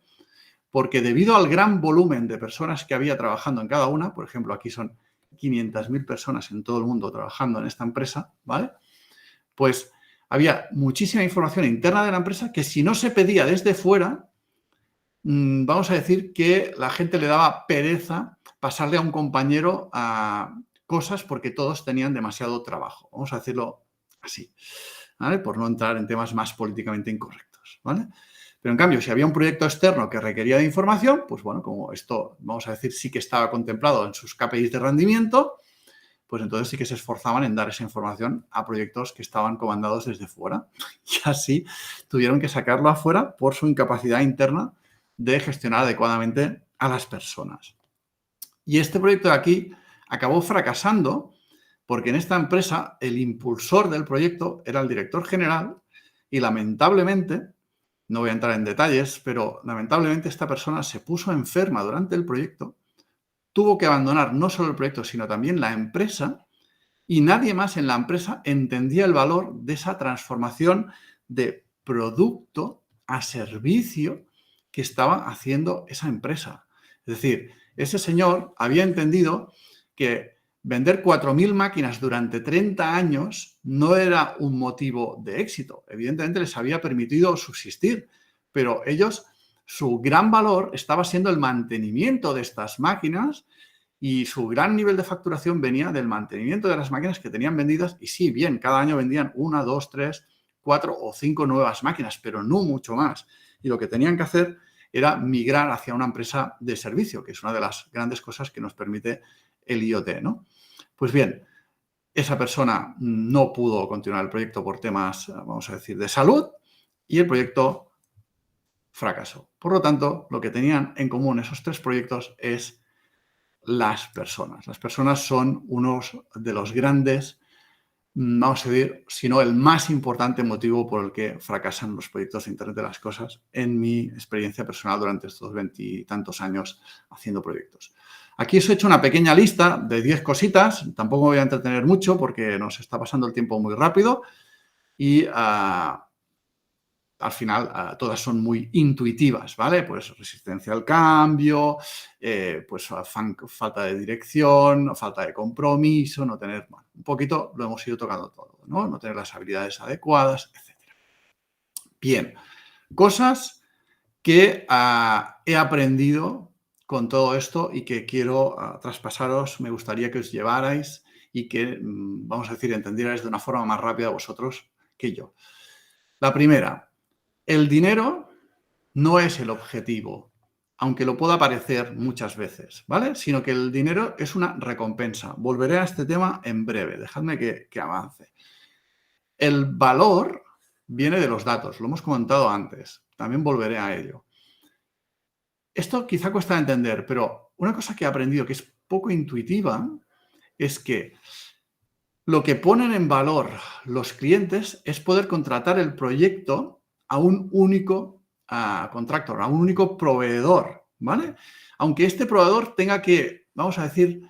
porque debido al gran volumen de personas que había trabajando en cada una, por ejemplo, aquí son 500.000 personas en todo el mundo trabajando en esta empresa, ¿vale? Pues había muchísima información interna de la empresa que si no se pedía desde fuera, vamos a decir que la gente le daba pereza pasarle a un compañero a cosas porque todos tenían demasiado trabajo. Vamos a decirlo así, ¿vale? Por no entrar en temas más políticamente incorrectos, ¿vale? Pero en cambio, si había un proyecto externo que requería de información, pues bueno, como esto, vamos a decir, sí que estaba contemplado en sus KPIs de rendimiento, pues entonces sí que se esforzaban en dar esa información a proyectos que estaban comandados desde fuera. Y así tuvieron que sacarlo afuera por su incapacidad interna de gestionar adecuadamente a las personas. Y este proyecto de aquí acabó fracasando porque en esta empresa el impulsor del proyecto era el director general y lamentablemente, no voy a entrar en detalles, pero lamentablemente esta persona se puso enferma durante el proyecto, tuvo que abandonar no solo el proyecto, sino también la empresa y nadie más en la empresa entendía el valor de esa transformación de producto a servicio que estaba haciendo esa empresa. Es decir, ese señor había entendido que vender 4.000 máquinas durante 30 años no era un motivo de éxito. Evidentemente les había permitido subsistir, pero ellos, su gran valor estaba siendo el mantenimiento de estas máquinas y su gran nivel de facturación venía del mantenimiento de las máquinas que tenían vendidas. Y sí, bien, cada año vendían 1, 2, 3, 4 o 5 nuevas máquinas, pero no mucho más. Y lo que tenían que hacer era migrar hacia una empresa de servicio, que es una de las grandes cosas que nos permite el IoT, ¿no? Pues bien, esa persona no pudo continuar el proyecto por temas, vamos a decir, de salud y el proyecto fracasó. Por lo tanto, lo que tenían en común esos tres proyectos es las personas. Las personas son unos de los grandes, vamos a decir, si no el más importante motivo por el que fracasan los proyectos de Internet de las Cosas en mi experiencia personal durante estos 20 y tantos años haciendo proyectos. Aquí os he hecho una pequeña lista de 10 cositas, tampoco me voy a entretener mucho porque nos está pasando el tiempo muy rápido y al final todas son muy intuitivas, ¿vale? Pues resistencia al cambio, pues falta de dirección, falta de compromiso, no tener, bueno, un poquito lo hemos ido tocando todo, ¿no? No tener las habilidades adecuadas, etc. Bien, cosas que he aprendido con todo esto y que quiero traspasaros, me gustaría que os llevarais y que, vamos a decir, entendierais de una forma más rápida vosotros que yo. La primera, el dinero no es el objetivo, aunque lo pueda parecer muchas veces, ¿vale? Sino que el dinero es una recompensa. Volveré a este tema en breve, dejadme que avance. El valor viene de los datos, lo hemos comentado antes, también volveré a ello. Esto quizá cuesta entender, pero una cosa que he aprendido que es poco intuitiva es que lo que ponen en valor los clientes es poder contratar el proyecto a un único contractor, a un único proveedor, ¿vale? Aunque este proveedor tenga que, vamos a decir,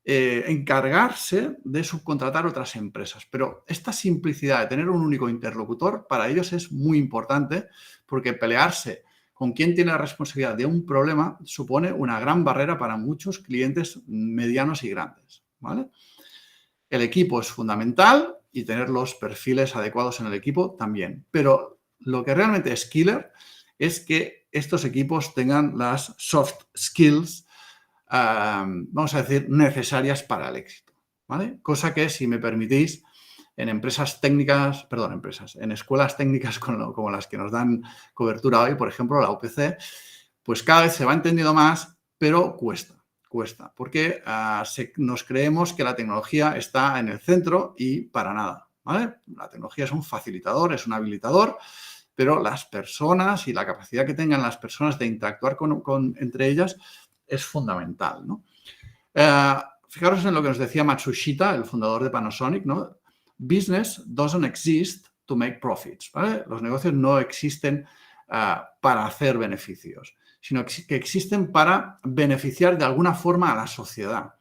encargarse de subcontratar otras empresas. Pero esta simplicidad de tener un único interlocutor para ellos es muy importante porque pelearse con quien tiene la responsabilidad de un problema supone una gran barrera para muchos clientes medianos y grandes, ¿vale? El equipo es fundamental y tener los perfiles adecuados en el equipo también. Pero lo que realmente es killer es que estos equipos tengan las soft skills, vamos a decir, necesarias para el éxito, ¿vale? Cosa que, si me permitís, en empresas técnicas, perdón, en escuelas técnicas como las que nos dan cobertura hoy, por ejemplo, la UPC, pues cada vez se va entendiendo más, pero cuesta, porque nos creemos que la tecnología está en el centro y para nada, ¿vale? La tecnología es un facilitador, es un habilitador, pero las personas y la capacidad que tengan las personas de interactuar entre ellas es fundamental, ¿no? Fijaros en lo que nos decía Matsushita, el fundador de Panasonic, ¿no? Business doesn't exist to make profits, ¿vale? Los negocios no existen para hacer beneficios, sino que existen para beneficiar de alguna forma a la sociedad.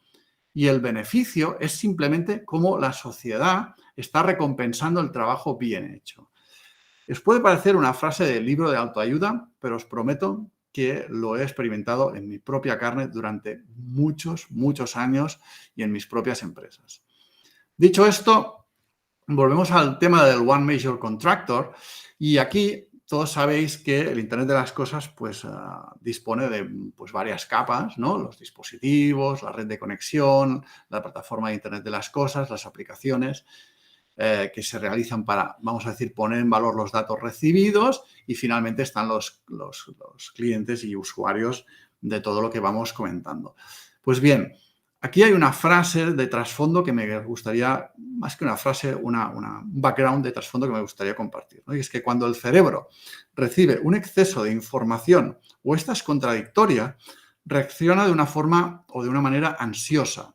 Y el beneficio es simplemente cómo la sociedad está recompensando el trabajo bien hecho. Os puede parecer una frase del libro de autoayuda, pero os prometo que lo he experimentado en mi propia carne durante muchos, muchos años y en mis propias empresas. Dicho esto, volvemos al tema del One Major Contractor y aquí todos sabéis que el Internet de las Cosas pues, dispone de pues, varias capas, ¿no? Los dispositivos, la red de conexión, la plataforma de Internet de las Cosas, las aplicaciones que se realizan para, vamos a decir, poner en valor los datos recibidos y finalmente están los clientes y usuarios de todo lo que vamos comentando. Pues bien, aquí hay una frase de trasfondo que me gustaría, más que una frase, un background de trasfondo que me gustaría compartir, ¿no? Y es que cuando el cerebro recibe un exceso de información o esta es contradictoria, reacciona de una forma o de una manera ansiosa,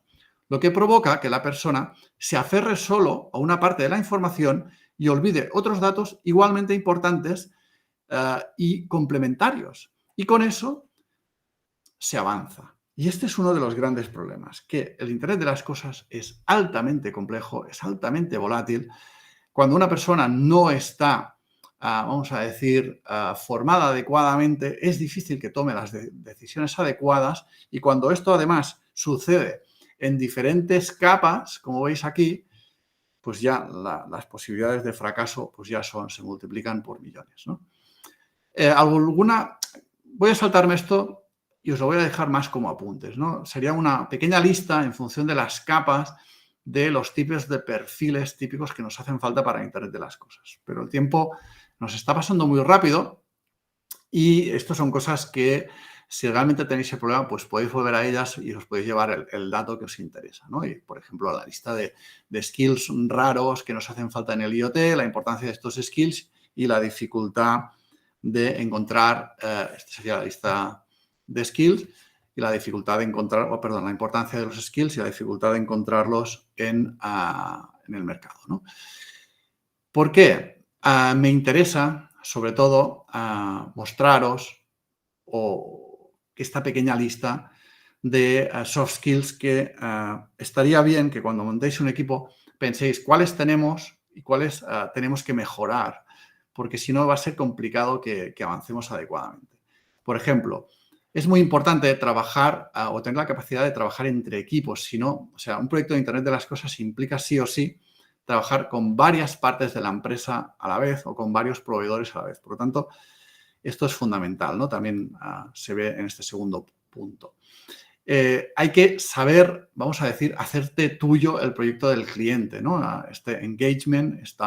lo que provoca que la persona se aferre solo a una parte de la información y olvide otros datos igualmente importantes y complementarios. Y con eso se avanza. Y este es uno de los grandes problemas, que el Internet de las Cosas es altamente complejo, es altamente volátil. Cuando una persona no está, vamos a decir, formada adecuadamente, es difícil que tome las decisiones adecuadas y cuando esto además sucede en diferentes capas, como veis aquí, pues ya las posibilidades de fracaso pues ya se multiplican por millones, ¿no? Voy a saltarme esto y os lo voy a dejar más como apuntes, ¿no? Sería una pequeña lista en función de las capas de los tipos de perfiles típicos que nos hacen falta para Internet de las Cosas. Pero el tiempo nos está pasando muy rápido y estas son cosas que, si realmente tenéis el problema, pues podéis volver a ellas y os podéis llevar el dato que os interesa, ¿no? Y, por ejemplo, la lista de skills raros que nos hacen falta en el IoT, la importancia de estos skills y la dificultad de encontrar, esta sería la lista de skills y la dificultad de encontrar, la importancia de los skills y la dificultad de encontrarlos en el mercado, ¿no? ¿Por qué? Me interesa, sobre todo, mostraros que esta pequeña lista de soft skills que estaría bien que cuando montéis un equipo penséis cuáles tenemos y cuáles tenemos que mejorar, porque si no va a ser complicado que avancemos adecuadamente. Por ejemplo, es muy importante trabajar o tener la capacidad de trabajar entre equipos. Si no, o sea, un proyecto de Internet de las Cosas implica sí o sí trabajar con varias partes de la empresa a la vez o con varios proveedores a la vez. Por lo tanto, esto es fundamental, ¿no? También se ve en este segundo punto. Hay que saber, vamos a decir, hacerte tuyo el proyecto del cliente, ¿no? Este engagement, este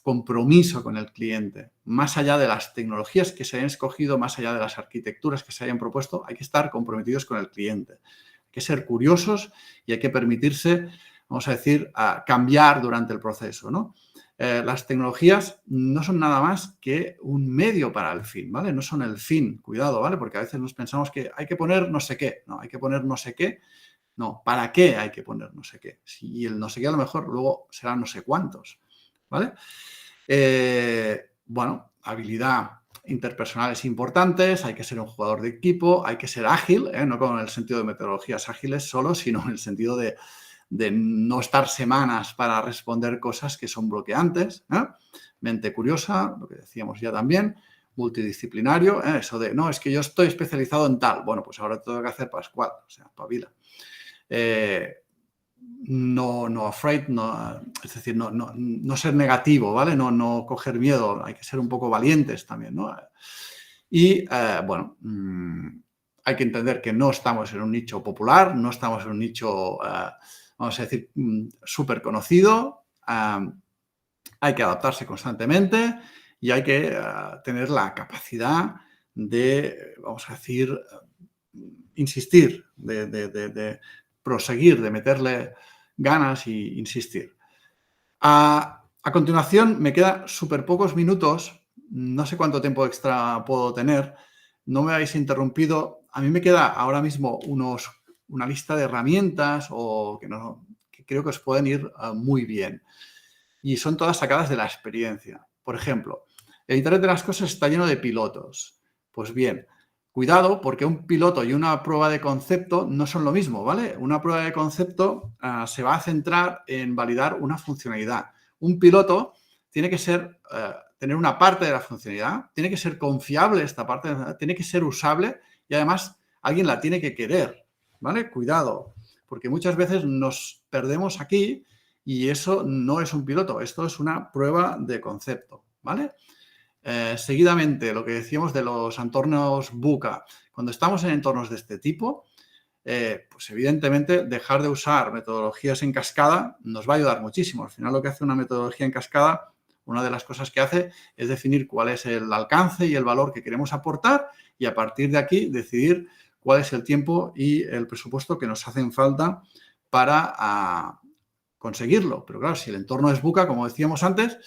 compromiso con el cliente, más allá de las tecnologías que se hayan escogido, más allá de las arquitecturas que se hayan propuesto, hay que estar comprometidos con el cliente. Hay que ser curiosos y hay que permitirse, vamos a decir, cambiar durante el proceso, ¿no? Las tecnologías no son nada más que un medio para el fin, ¿vale? No son el fin, cuidado, ¿vale? Porque a veces nos pensamos que hay que poner no sé qué, no, hay que poner no sé qué, no, ¿para qué hay que poner no sé qué? Y el no sé qué a lo mejor luego será no sé cuántos, ¿vale? Bueno, habilidad interpersonales importantes, hay que ser un jugador de equipo, hay que ser ágil, no con el sentido de metodologías ágiles solo, sino en el sentido de no estar semanas para responder cosas que son bloqueantes. Mente curiosa, lo que decíamos ya también, multidisciplinario, eso de, no, es que yo estoy especializado en tal. Bueno, pues ahora tengo que hacer Pascual, o sea, pavila. No afraid, no, es decir, no ser negativo, ¿vale? No coger miedo, hay que ser un poco valientes también, ¿no? Y, bueno, hay que entender que no estamos en un nicho popular, no estamos en un nicho, vamos a decir, súper conocido. Hay que adaptarse constantemente y hay que tener la capacidad de, vamos a decir, insistir, de proseguir, de meterle ganas e insistir. A continuación, me quedan súper pocos minutos, no sé cuánto tiempo extra puedo tener, no me habéis interrumpido. A mí me queda ahora mismo una lista de herramientas que creo que os pueden ir muy bien. Y son todas sacadas de la experiencia. Por ejemplo, el Internet de las Cosas está lleno de pilotos. Pues bien, cuidado, porque un piloto y una prueba de concepto no son lo mismo, ¿vale? Una prueba de concepto se va a centrar en validar una funcionalidad. Un piloto tiene que tener una parte de la funcionalidad, tiene que ser confiable esta parte, tiene que ser usable y además alguien la tiene que querer, ¿vale? Cuidado, porque muchas veces nos perdemos aquí y eso no es un piloto, esto es una prueba de concepto, ¿vale? Seguidamente, lo que decíamos de los entornos VUCA. Cuando estamos en entornos de este tipo, pues evidentemente dejar de usar metodologías en cascada nos va a ayudar muchísimo. Al final lo que hace una metodología en cascada, una de las cosas que hace es definir cuál es el alcance y el valor que queremos aportar y a partir de aquí decidir cuál es el tiempo y el presupuesto que nos hacen falta para conseguirlo. Pero claro, si el entorno es VUCA, como decíamos antes,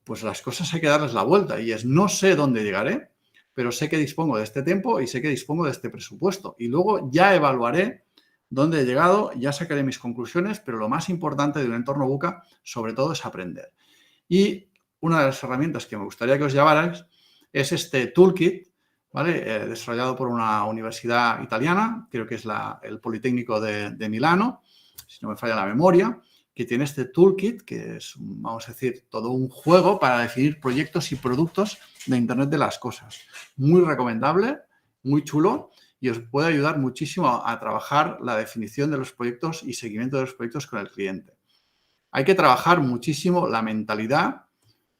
pues las cosas hay que darles la vuelta y es no sé dónde llegaré, pero sé que dispongo de este tiempo y sé que dispongo de este presupuesto. Y luego ya evaluaré dónde he llegado, ya sacaré mis conclusiones, pero lo más importante de un entorno VUCA, sobre todo, es aprender. Y una de las herramientas que me gustaría que os llevarais es este toolkit, ¿vale? Desarrollado por una universidad italiana, creo que es el Politécnico de Milano, si no me falla la memoria, que tiene este toolkit, que es, vamos a decir, todo un juego para definir proyectos y productos de Internet de las Cosas. Muy recomendable, muy chulo y os puede ayudar muchísimo a trabajar la definición de los proyectos y seguimiento de los proyectos con el cliente. Hay que trabajar muchísimo la mentalidad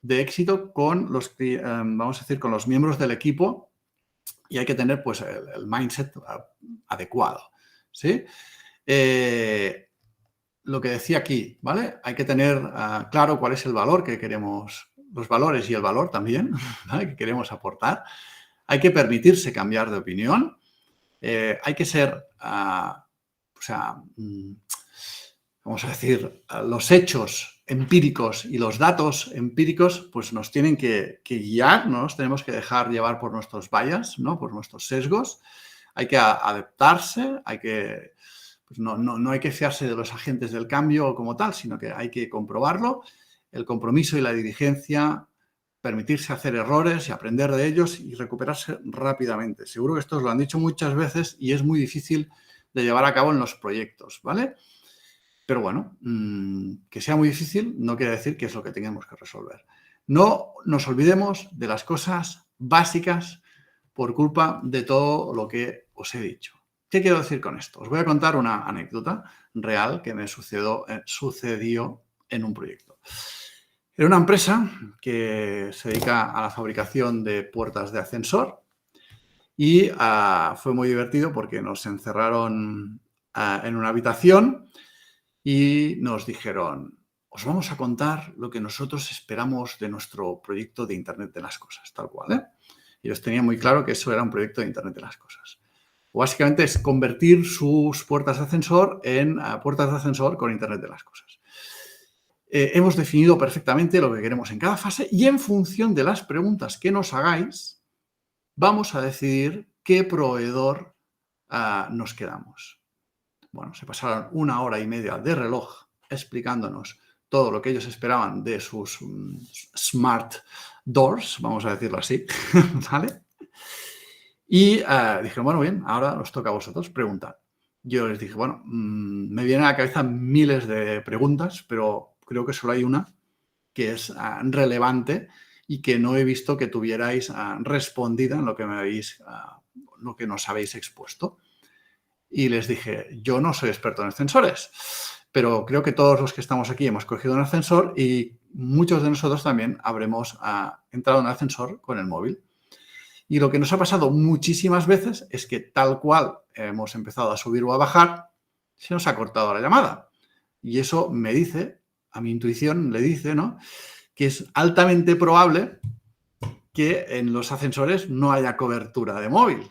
de éxito con vamos a decir, con los miembros del equipo y hay que tener pues el mindset adecuado, ¿sí? Lo que decía aquí, ¿vale? Hay que tener claro cuál es el valor que queremos, los valores y el valor también, ¿vale? Que queremos aportar. Hay que permitirse cambiar de opinión. Hay que ser, vamos a decir, los hechos empíricos y los datos empíricos pues nos tienen que guiar, no nos tenemos que dejar llevar por nuestros bias, ¿no? Por nuestros sesgos. Hay que adaptarse, pues no hay que fiarse de los agentes del cambio como tal, sino que hay que comprobarlo. El compromiso y la diligencia, permitirse hacer errores y aprender de ellos y recuperarse rápidamente. Seguro que esto os lo han dicho muchas veces y es muy difícil de llevar a cabo en los proyectos, ¿vale? Pero bueno, que sea muy difícil no quiere decir que es lo que tengamos que resolver. No nos olvidemos de las cosas básicas por culpa de todo lo que os he dicho. ¿Qué quiero decir con esto? Os voy a contar una anécdota real que me sucedió en un proyecto. Era una empresa que se dedica a la fabricación de puertas de ascensor y fue muy divertido porque nos encerraron en una habitación y nos dijeron, os vamos a contar lo que nosotros esperamos de nuestro proyecto de Internet de las Cosas, tal cual, ¿eh? Y os tenía muy claro que eso era un proyecto de Internet de las Cosas. Básicamente es convertir sus puertas de ascensor en puertas de ascensor con Internet de las Cosas. Hemos definido perfectamente lo que queremos en cada fase y en función de las preguntas que nos hagáis, vamos a decidir qué proveedor nos quedamos. Bueno, se pasaron 1 hora y media de reloj explicándonos todo lo que ellos esperaban de sus smart doors, vamos a decirlo así, ¿vale? Y dijeron, bueno, bien, ahora os toca a vosotros preguntar. Yo les dije, bueno, me vienen a la cabeza miles de preguntas, pero creo que solo hay una que es relevante y que no he visto que tuvierais respondida en lo que lo que nos habéis expuesto. Y les dije, yo no soy experto en ascensores, pero creo que todos los que estamos aquí hemos cogido un ascensor y muchos de nosotros también habremos entrado en un ascensor con el móvil. Y lo que nos ha pasado muchísimas veces es que tal cual hemos empezado a subir o a bajar, se nos ha cortado la llamada. Y eso me dice, a mi intuición le dice, ¿no?, que es altamente probable que en los ascensores no haya cobertura de móvil.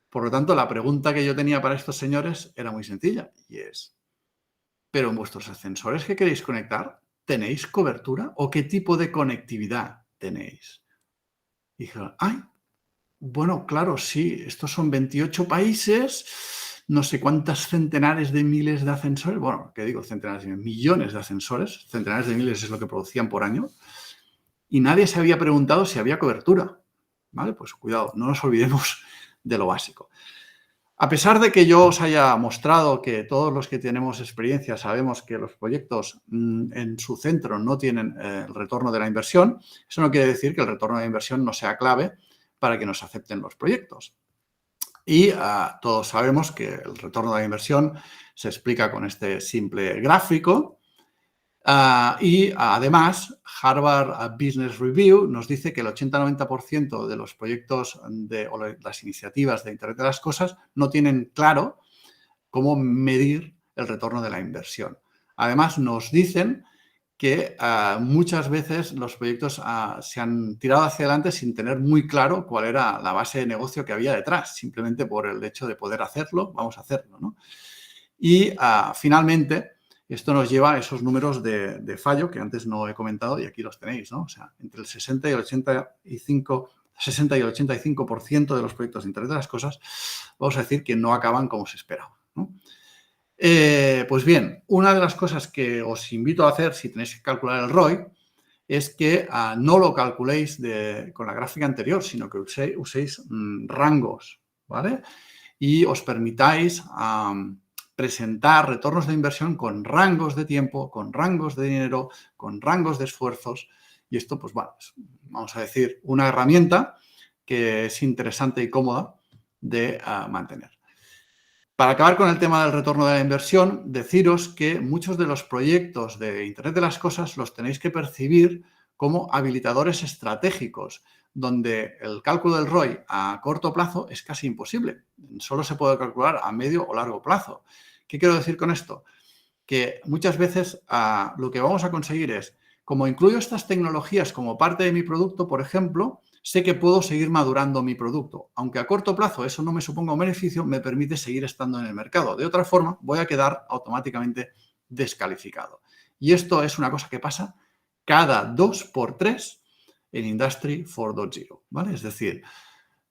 Por lo tanto, la pregunta que yo tenía para estos señores era muy sencilla y es, ¿pero en vuestros ascensores que queréis conectar tenéis cobertura o qué tipo de conectividad tenéis? Y dijeron, ¡ay! Bueno, claro, sí, estos son 28 países, no sé cuántas centenares de miles de ascensores, bueno, ¿qué digo? Centenares de millones de ascensores, centenares de miles es lo que producían por año, y nadie se había preguntado si había cobertura, ¿vale? Pues cuidado, no nos olvidemos de lo básico. A pesar de que yo os haya mostrado que todos los que tenemos experiencia sabemos que los proyectos en su centro no tienen el retorno de la inversión, eso no quiere decir que el retorno de la inversión no sea clave para que nos acepten los proyectos. Y todos sabemos que el retorno de la inversión se explica con este simple gráfico. Y además, Harvard Business Review nos dice que el 80-90% de los proyectos o las iniciativas de Internet de las Cosas no tienen claro cómo medir el retorno de la inversión. Además, nos dicen que muchas veces los proyectos se han tirado hacia adelante sin tener muy claro cuál era la base de negocio que había detrás, simplemente por el hecho de poder hacerlo, vamos a hacerlo, ¿no? Y finalmente, esto nos lleva a esos números de fallo que antes no he comentado y aquí los tenéis, ¿no? O sea, entre el 60 y el 85% de los proyectos de Internet de las Cosas, vamos a decir que no acaban como se esperaba, ¿no? Pues bien, una de las cosas que os invito a hacer si tenéis que calcular el ROI es que no lo calculéis con la gráfica anterior, sino que uséis rangos, ¿vale? Y os permitáis presentar retornos de inversión con rangos de tiempo, con rangos de dinero, con rangos de esfuerzos. Y esto, pues bueno, es, vamos a decir, una herramienta que es interesante y cómoda de mantener. Para acabar con el tema del retorno de la inversión, deciros que muchos de los proyectos de Internet de las Cosas los tenéis que percibir como habilitadores estratégicos, donde el cálculo del ROI a corto plazo es casi imposible. Solo se puede calcular a medio o largo plazo. ¿Qué quiero decir con esto? Que muchas veces lo que vamos a conseguir es, como incluyo estas tecnologías como parte de mi producto, por ejemplo, sé que puedo seguir madurando mi producto. Aunque a corto plazo eso no me suponga un beneficio, me permite seguir estando en el mercado. De otra forma, voy a quedar automáticamente descalificado. Y esto es una cosa que pasa cada 2 por 3 en Industry 4.0, ¿vale? Es decir,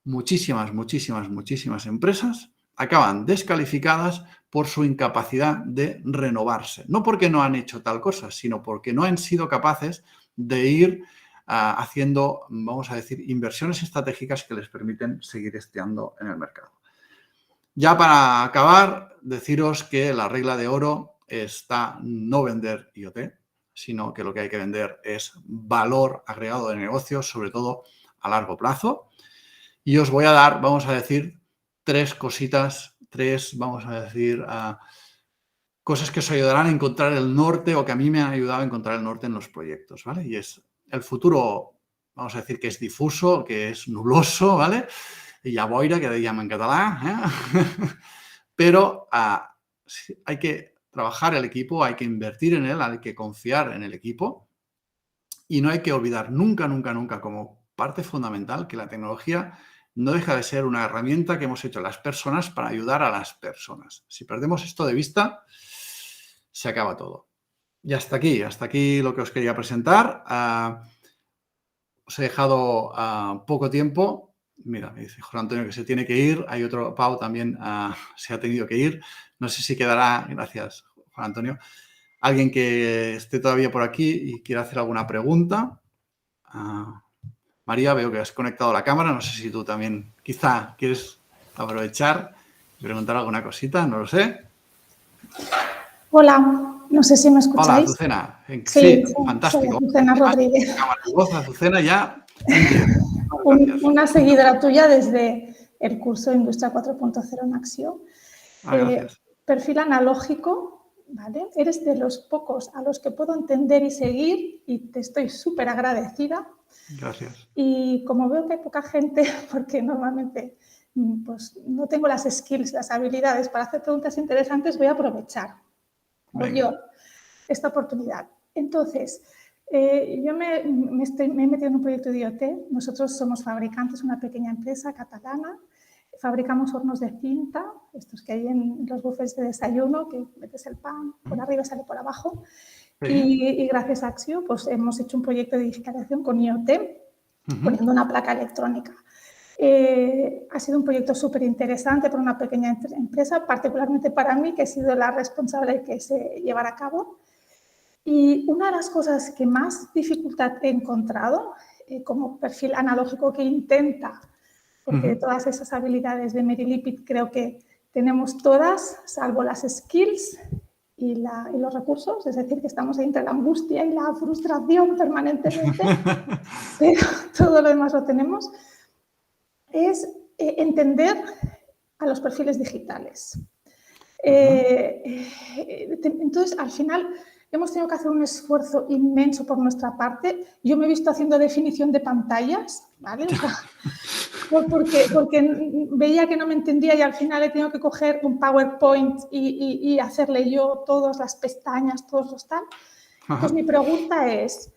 muchísimas empresas acaban descalificadas por su incapacidad de renovarse. No porque no han hecho tal cosa, sino porque no han sido capaces de ir haciendo, vamos a decir, inversiones estratégicas que les permiten seguir estando en el mercado. Ya para acabar, deciros que la regla de oro está no vender IoT, sino que lo que hay que vender es valor agregado de negocio, sobre todo a largo plazo. Y os voy a dar, vamos a decir, tres cositas, vamos a decir, cosas que os ayudarán a encontrar el norte o que a mí me han ayudado a encontrar el norte en los proyectos, ¿vale? Y es el futuro, vamos a decir que es difuso, que es nuloso, ¿vale? Y ya boira, que dèiem en català, Pero hay que trabajar el equipo, hay que invertir en él, hay que confiar en el equipo y no hay que olvidar nunca, nunca, nunca como parte fundamental que la tecnología no deja de ser una herramienta que hemos hecho las personas para ayudar a las personas. Si perdemos esto de vista, se acaba todo. Y hasta aquí lo que os quería presentar. Os he dejado poco tiempo. Mira, me dice José Antonio que se tiene que ir. Hay otro, Pau también se ha tenido que ir. No sé si quedará, gracias Juan Antonio, alguien que esté todavía por aquí y quiera hacer alguna pregunta. María, veo que has conectado la cámara. No sé si tú también quizá quieres aprovechar y preguntar alguna cosita, no lo sé.
Hola, no sé si me escucháis.
Hola, Azucena.
Sí,
fantástico.
Soy Azucena Rodríguez.
Cámara de voz, Azucena, ya.
Una seguidora tuya desde el curso Industria 4.0 en Acción.
Gracias.
Perfil analógico, ¿vale? Eres de los pocos a los que puedo entender y seguir y te estoy súper agradecida.
Gracias.
Y como veo que hay poca gente, porque normalmente pues, no tengo las skills, las habilidades para hacer preguntas interesantes, voy a aprovechar esta oportunidad. Entonces, yo me he metido en un proyecto de IoT. Nosotros somos fabricantes, una pequeña empresa catalana. Fabricamos hornos de cinta, estos que hay en los buffets de desayuno, que metes el pan por arriba y sale por abajo. Sí. Y gracias a Axio pues, hemos hecho un proyecto de digitalización con IoT, poniendo una placa electrónica. Ha sido un proyecto súper interesante para una pequeña empresa, particularmente para mí, que he sido la responsable de que se llevara a cabo. Y una de las cosas que más dificultad he encontrado como perfil analógico que intenta, porque todas esas habilidades de Merilipid creo que tenemos todas, salvo las skills y los recursos, es decir, que estamos ahí entre la angustia y la frustración permanentemente, pero todo lo demás lo tenemos, es entender a los perfiles digitales. Entonces, al final, hemos tenido que hacer un esfuerzo inmenso por nuestra parte. Yo me he visto haciendo definición de pantallas, ¿vale? O sea, porque veía que no me entendía y al final he tenido que coger un PowerPoint y hacerle yo todas las pestañas, todos los tal. Entonces, mi pregunta es,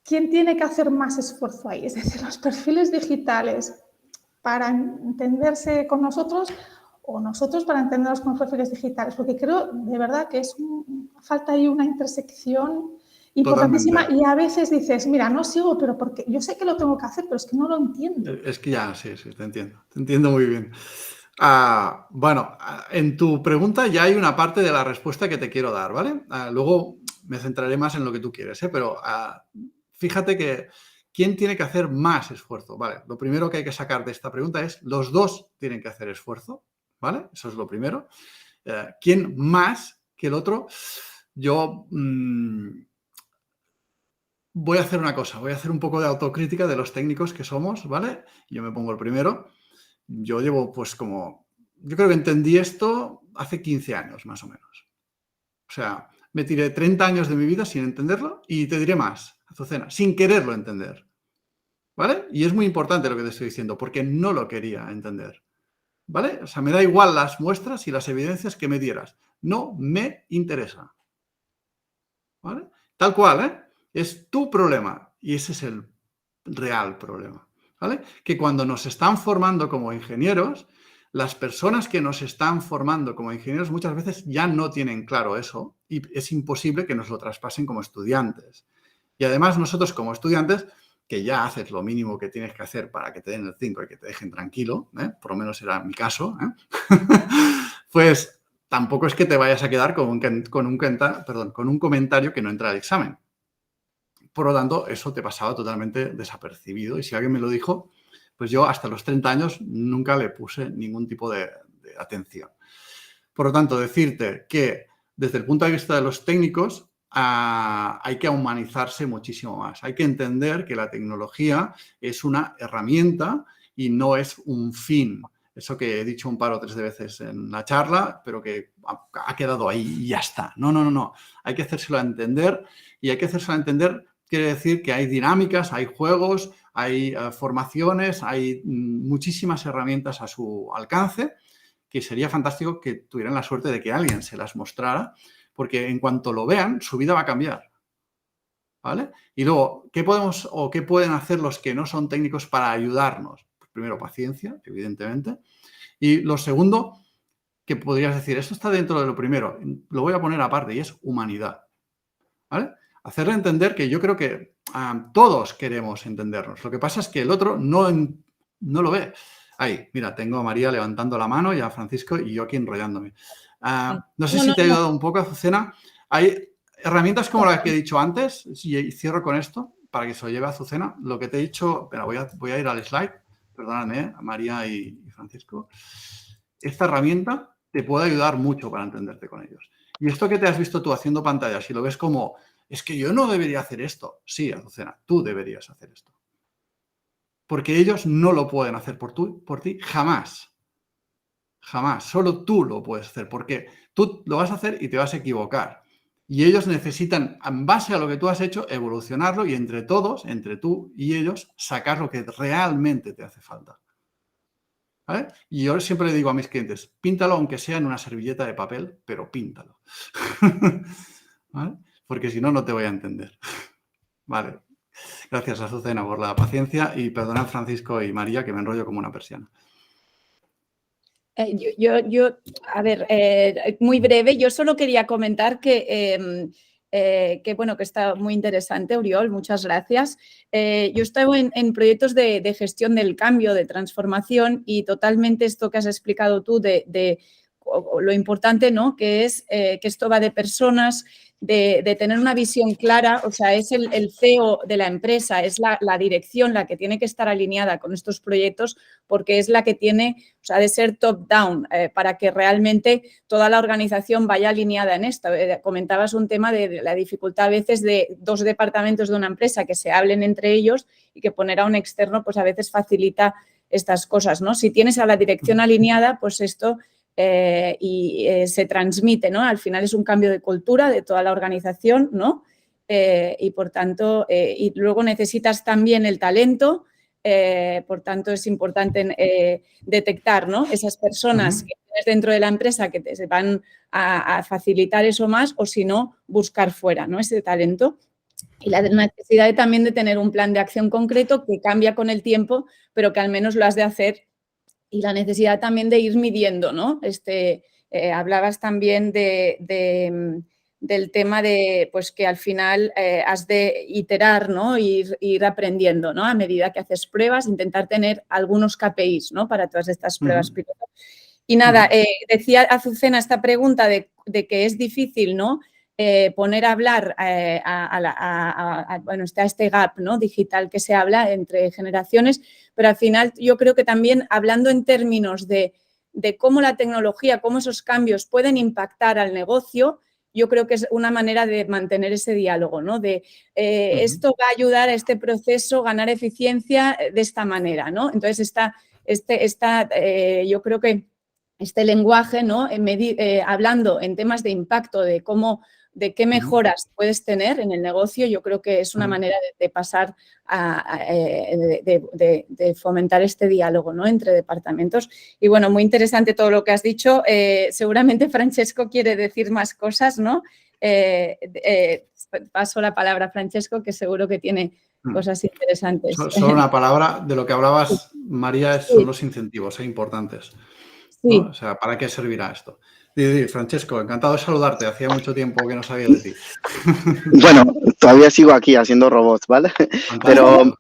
¿quién tiene que hacer más esfuerzo ahí? Es decir, los perfiles digitales para entenderse con nosotros o nosotros para entendernos con los perfiles digitales, porque creo de verdad que falta ahí una intersección importantísima. Totalmente. Y a veces dices, mira, no sigo, pero porque yo sé que lo tengo que hacer, pero es que no lo entiendo.
Es que ya, sí, te entiendo muy bien. Bueno, en tu pregunta ya hay una parte de la respuesta que te quiero dar, ¿vale? Luego me centraré más en lo que tú quieres, pero fíjate que ¿quién tiene que hacer más esfuerzo? Vale, lo primero que hay que sacar de esta pregunta es los dos tienen que hacer esfuerzo, ¿vale? Eso es lo primero. ¿Quién más que el otro? Yo voy a hacer una cosa, voy a hacer un poco de autocrítica de los técnicos que somos, ¿vale? Yo me pongo el primero. Yo llevo yo creo que entendí esto hace 15 años más o menos. O sea, me tiré 30 años de mi vida sin entenderlo y te diré más, Azucena, sin quererlo entender. ¿Vale? Y es muy importante lo que te estoy diciendo, porque no lo quería entender. ¿Vale? O sea, me da igual las muestras y las evidencias que me dieras. No me interesa. ¿Vale? Tal cual, ¿eh? Es tu problema y ese es el real problema. ¿Vale? Que cuando nos están formando como ingenieros, las personas que nos están formando como ingenieros muchas veces ya no tienen claro eso y es imposible que nos lo traspasen como estudiantes. Y además nosotros como estudiantes, que ya haces lo mínimo que tienes que hacer para que te den el 5 y que te dejen tranquilo, por lo menos era mi caso, pues tampoco es que te vayas a quedar con un comentario que no entra al examen. Por lo tanto, eso te pasaba totalmente desapercibido y si alguien me lo dijo, Pues yo hasta los 30 años nunca le puse ningún tipo de atención. Por lo tanto, decirte que desde el punto de vista de los técnicos hay que humanizarse muchísimo más. Hay que entender que la tecnología es una herramienta y no es un fin. Eso que he dicho un par o tres de veces en la charla, pero que ha quedado ahí y ya está. No. Hay que hacérselo entender, y hay que hacérselo entender quiere decir que hay dinámicas, hay juegos, hay formaciones, hay muchísimas herramientas a su alcance, que sería fantástico que tuvieran la suerte de que alguien se las mostrara, porque en cuanto lo vean, su vida va a cambiar. ¿Vale? Y luego, ¿qué podemos o qué pueden hacer los que no son técnicos para ayudarnos? Pues primero, paciencia, evidentemente. Y lo segundo, que podrías decir, esto está dentro de lo primero, lo voy a poner aparte, y es humanidad. ¿Vale? Hacerle entender que yo creo que todos queremos entendernos. Lo que pasa es que el otro no lo ve. Ahí, mira, tengo a María levantando la mano y a Francisco y yo aquí enrollándome. No sé si te ha ayudado un poco, Azucena. Hay herramientas como las que he dicho antes, y cierro con esto, para que se lo lleve a Azucena. Lo que te he dicho, espera, voy a ir al slide, perdóname, a María y Francisco. Esta herramienta te puede ayudar mucho para entenderte con ellos. Y esto que te has visto tú haciendo pantallas, si lo ves como, es que yo no debería hacer esto. Sí, Azucena, tú deberías hacer esto. Porque ellos no lo pueden hacer por ti jamás. Jamás. Solo tú lo puedes hacer, porque tú lo vas a hacer y te vas a equivocar. Y ellos necesitan, en base a lo que tú has hecho, evolucionarlo y entre todos, entre tú y ellos, sacar lo que realmente te hace falta. ¿Vale? Y yo siempre le digo a mis clientes, píntalo aunque sea en una servilleta de papel, pero píntalo. ¿Vale? Porque si no, no te voy a entender. Vale. Gracias, Azucena, por la paciencia y perdonad, Francisco y María, que me enrollo como una persiana.
A ver, muy breve, yo solo quería comentar que bueno, que está muy interesante, Oriol, muchas gracias. Yo estoy en proyectos de gestión del cambio, de transformación, y totalmente esto que has explicado tú de lo importante, ¿no?, que es que esto va de personas, de tener una visión clara. O sea, es el CEO de la empresa, es la dirección la que tiene que estar alineada con estos proyectos, porque es la que tiene, o sea, de ser top-down, para que realmente toda la organización vaya alineada en esto. Comentabas un tema de la dificultad a veces de dos departamentos de una empresa que se hablen entre ellos, y que poner a un externo pues a veces facilita estas cosas, ¿no? Si tienes a la dirección alineada, pues esto se transmite, ¿no? Al final es un cambio de cultura de toda la organización, ¿no? Y por tanto, y luego necesitas también el talento. Por tanto, es importante detectar, ¿no?, esas personas que tienes dentro de la empresa que te van a facilitar eso más, o si no, buscar fuera, ¿no?, ese talento. Y la necesidad también de tener un plan de acción concreto que cambia con el tiempo, pero que al menos lo has de hacer. Y la necesidad también de ir midiendo, ¿no? Hablabas también del tema de, pues, que al final has de iterar, ¿no? Ir aprendiendo, ¿no? A medida que haces pruebas, intentar tener algunos KPIs, ¿no?, para todas estas pruebas piloto. Y nada, decía Azucena esta pregunta de que es difícil, ¿no?, poner a hablar bueno, está este gap, ¿no?, digital que se habla entre generaciones, pero al final yo creo que también hablando en términos de cómo la tecnología, cómo esos cambios pueden impactar al negocio, yo creo que es una manera de mantener ese diálogo, ¿no? Esto va a ayudar a este proceso, ganar eficiencia de esta manera, ¿no? Entonces, yo creo que este lenguaje, ¿no?, hablando en temas de impacto, de qué mejoras puedes tener en el negocio, yo creo que es una manera de pasar de fomentar este diálogo, ¿no?, entre departamentos. Y bueno, muy interesante todo lo que has dicho. Seguramente Francesco quiere decir más cosas, ¿no? Paso la palabra a Francesco, que seguro que tiene cosas interesantes.
Solo una palabra de lo que hablabas, María, son los incentivos importantes, ¿no?
Sí.
O sea, ¿para qué servirá esto? Francesco, encantado de saludarte. Hacía mucho tiempo que no sabía de ti.
Bueno, todavía sigo aquí haciendo robots, ¿vale?
Fantástico.
Pero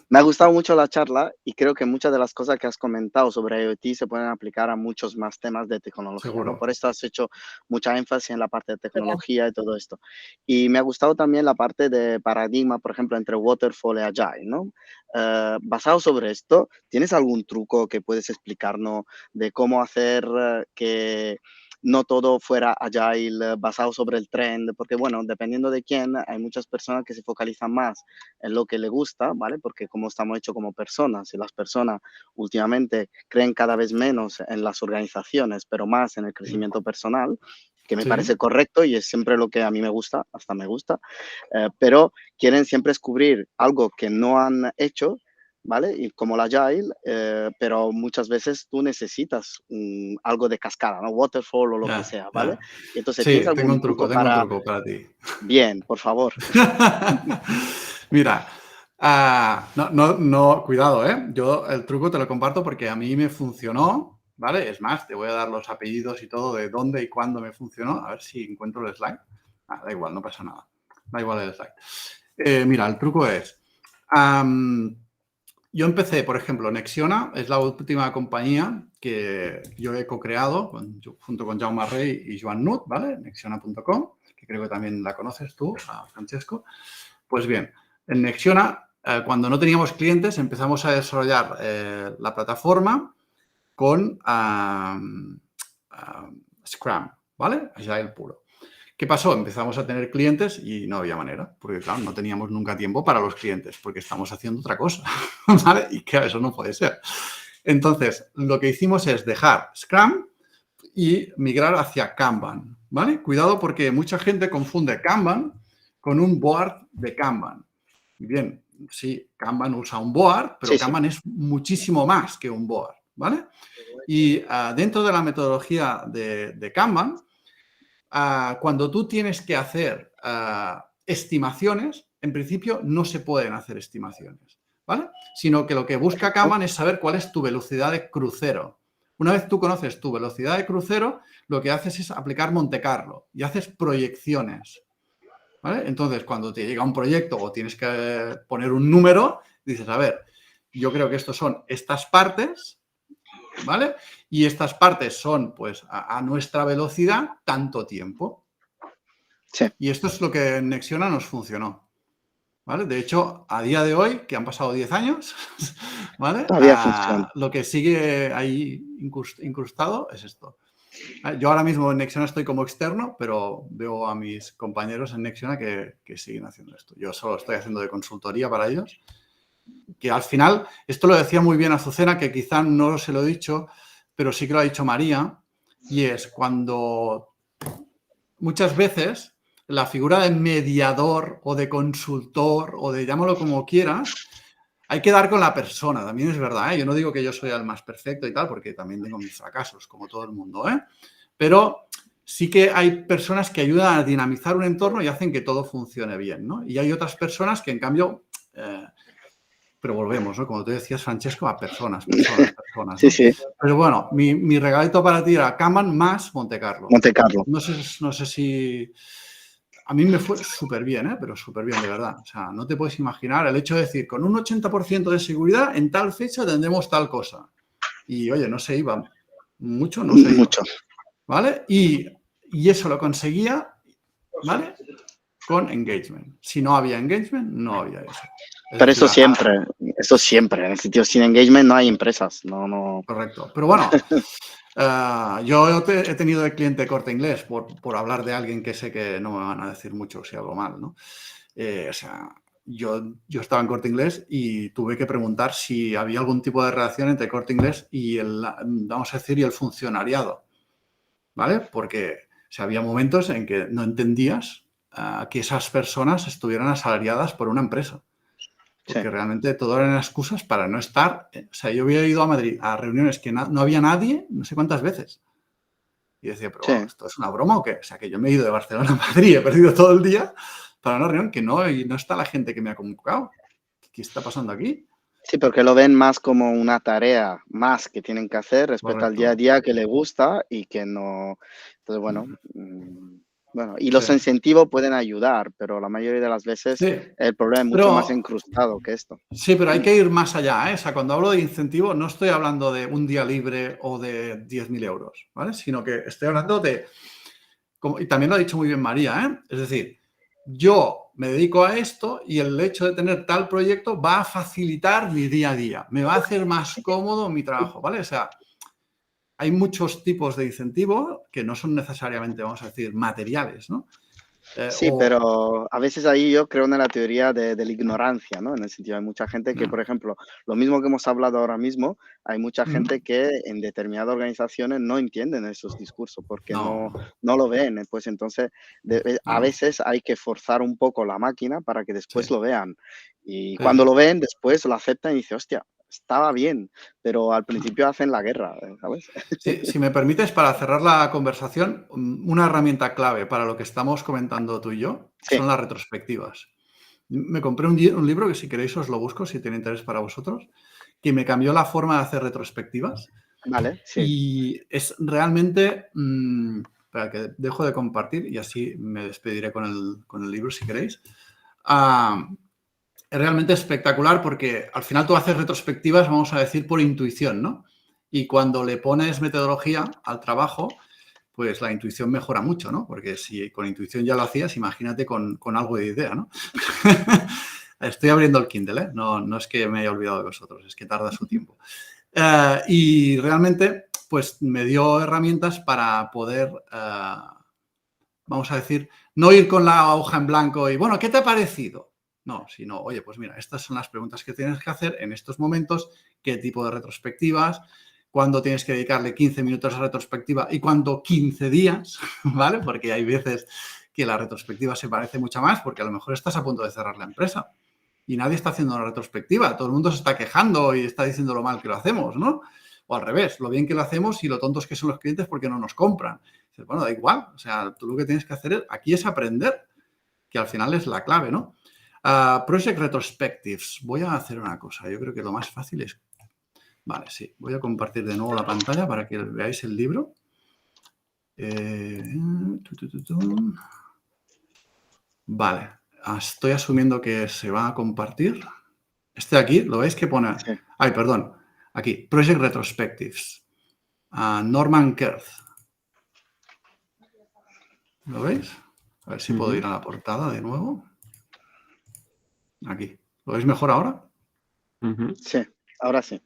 Me ha gustado mucho la charla y creo que muchas de las cosas que has comentado sobre IoT se pueden aplicar a muchos más temas de tecnología, ¿no?
Seguro.
Por esto has hecho mucha énfasis en la parte de tecnología y todo esto. Y me ha gustado también la parte de paradigma, por ejemplo, entre Waterfall y Agile, ¿no? Basado sobre esto, ¿tienes algún truco que puedes explicarnos de cómo hacer que no todo fuera agile, basado sobre el trend? Porque, bueno, dependiendo de quién, hay muchas personas que se focalizan más en lo que le gusta, ¿vale? Porque como estamos hechos como personas y las personas últimamente creen cada vez menos en las organizaciones, pero más en el crecimiento personal, que me
Sí,
parece correcto y es siempre lo que a mí me gusta, hasta me gusta, pero quieren siempre descubrir algo que no han hecho, ¿vale? Y como la Agile, pero muchas veces tú necesitas algo de cascada, ¿no? Waterfall o lo que
ya,
sea, ¿vale?
ya.
Y entonces, ¿tienes
Sí, tengo
algún
un truco,
truco
tengo un
para...
truco para ti.
Bien, por favor.
Mira, no, cuidado, ¿eh? Yo el truco te lo comparto porque a mí me funcionó, ¿vale? Es más, te voy a dar los apellidos y todo de dónde y cuándo me funcionó. A ver si encuentro el slide. Da igual, no pasa nada. Da igual el slide. Mira, el truco es... yo empecé, por ejemplo, Nexiona es la última compañía que yo he co-creado junto con Jaume Rey y Joan Nut, ¿vale? Nexiona.com, que creo que también la conoces tú, Francesco. Pues bien, en Nexiona, cuando no teníamos clientes, empezamos a desarrollar la plataforma con Scrum, ¿vale? Agile puro. ¿Qué pasó? Empezamos a tener clientes y no había manera, porque claro, no teníamos nunca tiempo para los clientes, porque estamos haciendo otra cosa, ¿vale? Y claro, eso no puede ser. Entonces, lo que hicimos es dejar Scrum y migrar hacia Kanban, ¿vale? Cuidado porque mucha gente confunde Kanban con un board de Kanban. Y bien, sí, Kanban usa un board, pero
Sí, sí.
Kanban es muchísimo más que un board, ¿vale? Y dentro de la metodología de Kanban, cuando tú tienes que hacer estimaciones, en principio no se pueden hacer estimaciones, ¿vale? Sino que lo que busca Kanban es saber cuál es tu velocidad de crucero. Una vez tú conoces tu velocidad de crucero, lo que haces es aplicar Monte Carlo y haces proyecciones, ¿vale? Entonces, cuando te llega un proyecto o tienes que poner un número, dices, a ver, yo creo que estos son estas partes, ¿vale? Y estas partes son, pues, a nuestra velocidad, tanto tiempo.
Sí.
Y esto es lo que en Nexiona nos funcionó, ¿vale? De hecho, a día de hoy, que han pasado 10 años, ¿vale?
Todavía funciona.
Lo que sigue ahí incrustado es esto. Yo ahora mismo en Nexiona estoy como externo, pero veo a mis compañeros en Nexiona que siguen haciendo esto. Yo solo estoy haciendo de consultoría para ellos. Que al final, esto lo decía muy bien Azucena, que quizá no se lo he dicho, pero sí que lo ha dicho María, y es cuando muchas veces la figura de mediador o de consultor o de llámalo como quieras, hay que dar con la persona, también es verdad, ¿eh? Yo no digo que yo soy el más perfecto y tal, porque también tengo mis fracasos, como todo el mundo, ¿eh? Pero sí que hay personas que ayudan a dinamizar un entorno y hacen que todo funcione bien, ¿no? Y hay otras personas que, en cambio, pero volvemos, ¿no? Como tú decías, Francesco, a personas, ¿no?
Sí, sí.
Pero bueno, mi regalito para ti era Kanban más Monte Carlo.
Monte Carlo.
No sé si... A mí me fue súper bien, ¿eh? Pero súper bien, de verdad. O sea, no te puedes imaginar el hecho de decir, con un 80% de seguridad, en tal fecha tendremos tal cosa. Y, oye, no se iba. Mucho no se iba.
Mucho.
¿Vale? Y eso lo conseguía, ¿vale? Con engagement. Si no había engagement, no había eso. Es
Pero
decir,
esto siempre. En el sitio sin engagement no hay empresas. No.
Correcto. Pero bueno, yo he tenido de cliente Corte Inglés por hablar de alguien que sé que no me van a decir mucho si hago mal, ¿no? O sea, yo estaba en Corte Inglés y tuve que preguntar si había algún tipo de relación entre Corte Inglés y vamos a decir, y el funcionariado, ¿vale? Porque había momentos en que no entendías que esas personas estuvieran asalariadas por una empresa. Porque realmente todo eran excusas para no estar. O sea, yo había ido a Madrid a reuniones que no había nadie, no sé cuántas veces. Y decía, pero bueno, ¿esto es una broma o qué? O sea, que yo me he ido de Barcelona a Madrid, he perdido todo el día para una reunión que no está la gente que me ha convocado. ¿Qué está pasando aquí?
Sí, porque lo ven más como una tarea más que tienen que hacer respecto al día a día que les gusta y que no. Entonces, bueno, Bueno, y los
Sí.
incentivos pueden ayudar, pero la mayoría de las veces
Sí,
el problema es mucho más incrustado que esto.
sí, pero hay que ir más allá, ¿eh? O sea, cuando hablo de incentivo no estoy hablando de un día libre o de 10.000 euros, ¿vale? Sino que estoy hablando de, y también lo ha dicho muy bien María, ¿eh? Es decir, yo me dedico a esto y el hecho de tener tal proyecto va a facilitar mi día a día, me va a hacer más cómodo mi trabajo, ¿vale? O sea, hay muchos tipos de incentivo que no son necesariamente, vamos a decir, materiales, ¿no?
Sí, pero a veces ahí yo creo en la teoría de la ignorancia, ¿no? En el sentido, hay mucha gente que, por ejemplo, lo mismo que hemos hablado ahora mismo, hay mucha gente que en determinadas organizaciones no entienden esos discursos porque
No,
no lo ven. Pues entonces, a
no,
veces hay que forzar un poco la máquina para que
sí,
después lo vean. Y
sí,
cuando
sí.
lo ven, después lo aceptan y dicen, hostia, estaba bien, pero al principio hacen la guerra, ¿sabes?
Sí, si me permites, para cerrar la conversación, una herramienta clave para lo que estamos comentando tú y yo
Sí,
son las retrospectivas. Me compré un libro que si queréis os lo busco, si tiene interés para vosotros, que me cambió la forma de hacer retrospectivas
vale, sí.
y es realmente... espera, que dejo de compartir y así me despediré con el libro si queréis. Es realmente espectacular porque al final tú haces retrospectivas, vamos a decir, por intuición, ¿no? Y cuando le pones metodología al trabajo, pues la intuición mejora mucho, ¿no? Porque si con intuición ya lo hacías, imagínate con algo de idea, ¿no? Estoy abriendo el Kindle, ¿eh? No es que me haya olvidado de vosotros, es que tarda su tiempo. Y realmente, pues me dio herramientas para poder, vamos a decir, no ir con la hoja en blanco y, bueno, ¿qué te ha parecido? No, sino, oye, pues mira, estas son las preguntas que tienes que hacer en estos momentos, qué tipo de retrospectivas, cuándo tienes que dedicarle 15 minutos a retrospectiva y cuándo 15 días, ¿vale? Porque hay veces que la retrospectiva se parece mucho más porque a lo mejor estás a punto de cerrar la empresa y nadie está haciendo una retrospectiva, todo el mundo se está quejando y está diciendo lo mal que lo hacemos, ¿no? O al revés, lo bien que lo hacemos y lo tontos que son los clientes porque no nos compran. Dices, bueno, da igual, o sea, tú lo que tienes que hacer aquí es aprender, que al final es la clave, ¿no? Project Retrospectives. Voy a hacer una cosa. Yo creo que lo más fácil es... Vale, sí. Voy a compartir de nuevo la pantalla para que veáis el libro. Vale. Estoy asumiendo que se va a compartir. Este de aquí, ¿lo veis que pone?
Sí.
Ay, perdón. Aquí, Project Retrospectives. Norman Kerth. ¿Lo veis? A ver si puedo ir a la portada de nuevo. Aquí. ¿Lo veis mejor ahora?
Sí, ahora sí.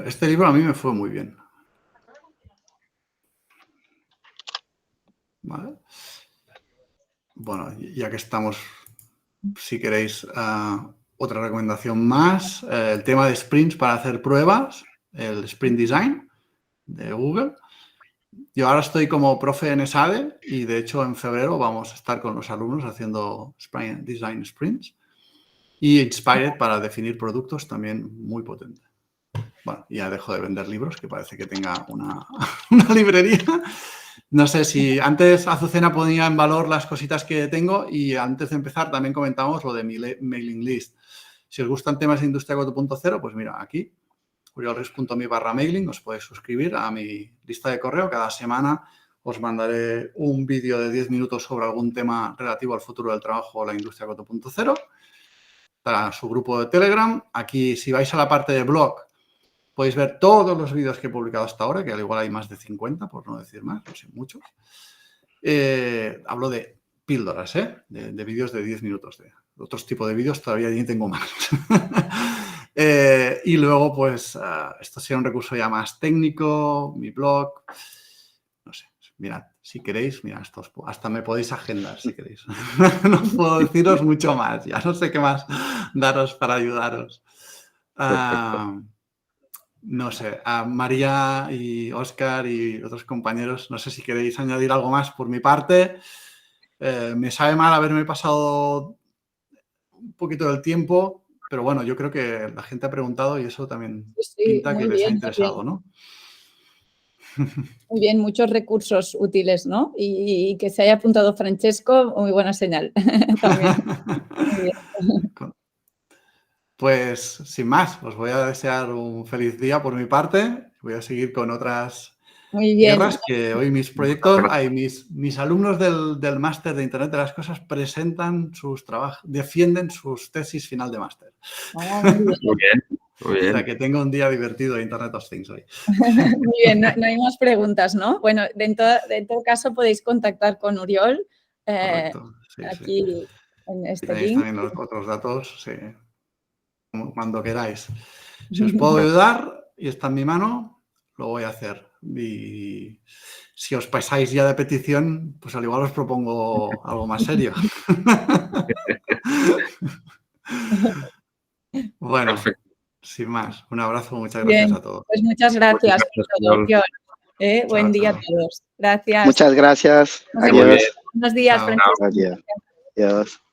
Este libro a mí me fue muy bien. ¿Vale? Bueno, ya que estamos, si queréis, otra recomendación más, el tema de sprints para hacer pruebas, el Sprint Design de Google. Yo ahora estoy como profe en ESADE y de hecho en febrero vamos a estar con los alumnos haciendo Sprint Design Sprints y Inspired para definir productos también muy potente. Bueno, ya dejo de vender libros, que parece que tenga una librería. No sé si antes Azucena ponía en valor las cositas que tengo y antes de empezar también comentamos lo de mi mailing list. Si os gustan temas de Industria 4.0, pues mira, aquí, oriolrex.me/mailing, os podéis suscribir a mi lista de correo. Cada semana os mandaré un vídeo de 10 minutos sobre algún tema relativo al futuro del trabajo o la Industria 4.0. Para su grupo de Telegram. Aquí, si vais a la parte de blog, podéis ver todos los vídeos que he publicado hasta ahora, que al igual hay más de 50, por no decir más, no sé, muchos. Hablo de píldoras, de vídeos de 10 minutos. De otros tipos de vídeos todavía ni tengo más. Y luego, pues, esto sería un recurso ya más técnico, mi blog. No sé, mirad, si queréis, mira, hasta me podéis agendar si queréis. No puedo deciros mucho más, ya no sé qué más daros para ayudaros. No sé, a María y Óscar y otros compañeros, no sé si queréis añadir algo más por mi parte. Me sabe mal haberme pasado un poquito del tiempo, pero bueno, yo creo que la gente ha preguntado y eso también
Sí,
pinta que
muy
les ha
bien, muy
interesado,
bien.
¿no?
Muy bien, muchos recursos útiles, ¿no? Y que se haya apuntado Francesco, muy buena señal también. Muy bien.
Pues sin más, os voy a desear un feliz día por mi parte. Voy a seguir con otras
Muy bien.
Guerras, que hoy mis proyectos, mis alumnos del máster de Internet de las Cosas presentan sus trabajos, defienden sus tesis final de máster.
Ah, muy bien.
Muy bien, muy
O sea,
bien.
que tengo un día divertido de Internet of Things hoy.
Muy bien, no hay más preguntas, ¿no? Bueno, en todo caso podéis contactar con Oriol
Correcto. Sí,
aquí
sí.
en
Y
este
tenéis
link.
también los otros datos, sí, cuando queráis. Si os puedo ayudar y está en mi mano, lo voy a hacer. Y si os pasáis ya de petición, pues al igual os propongo algo más serio. Bueno,
Perfecto.
sin más, un abrazo, muchas
Bien,
gracias a todos.
pues muchas gracias por
gracias,
todo,
Oriol.
Oriol. Buen día a
chao.
todos. Gracias.
Muchas gracias.
Nos
Muy
vemos.
bien.
Adiós.
Buenos días,
Chao.
Francisco.
Adiós. Adiós.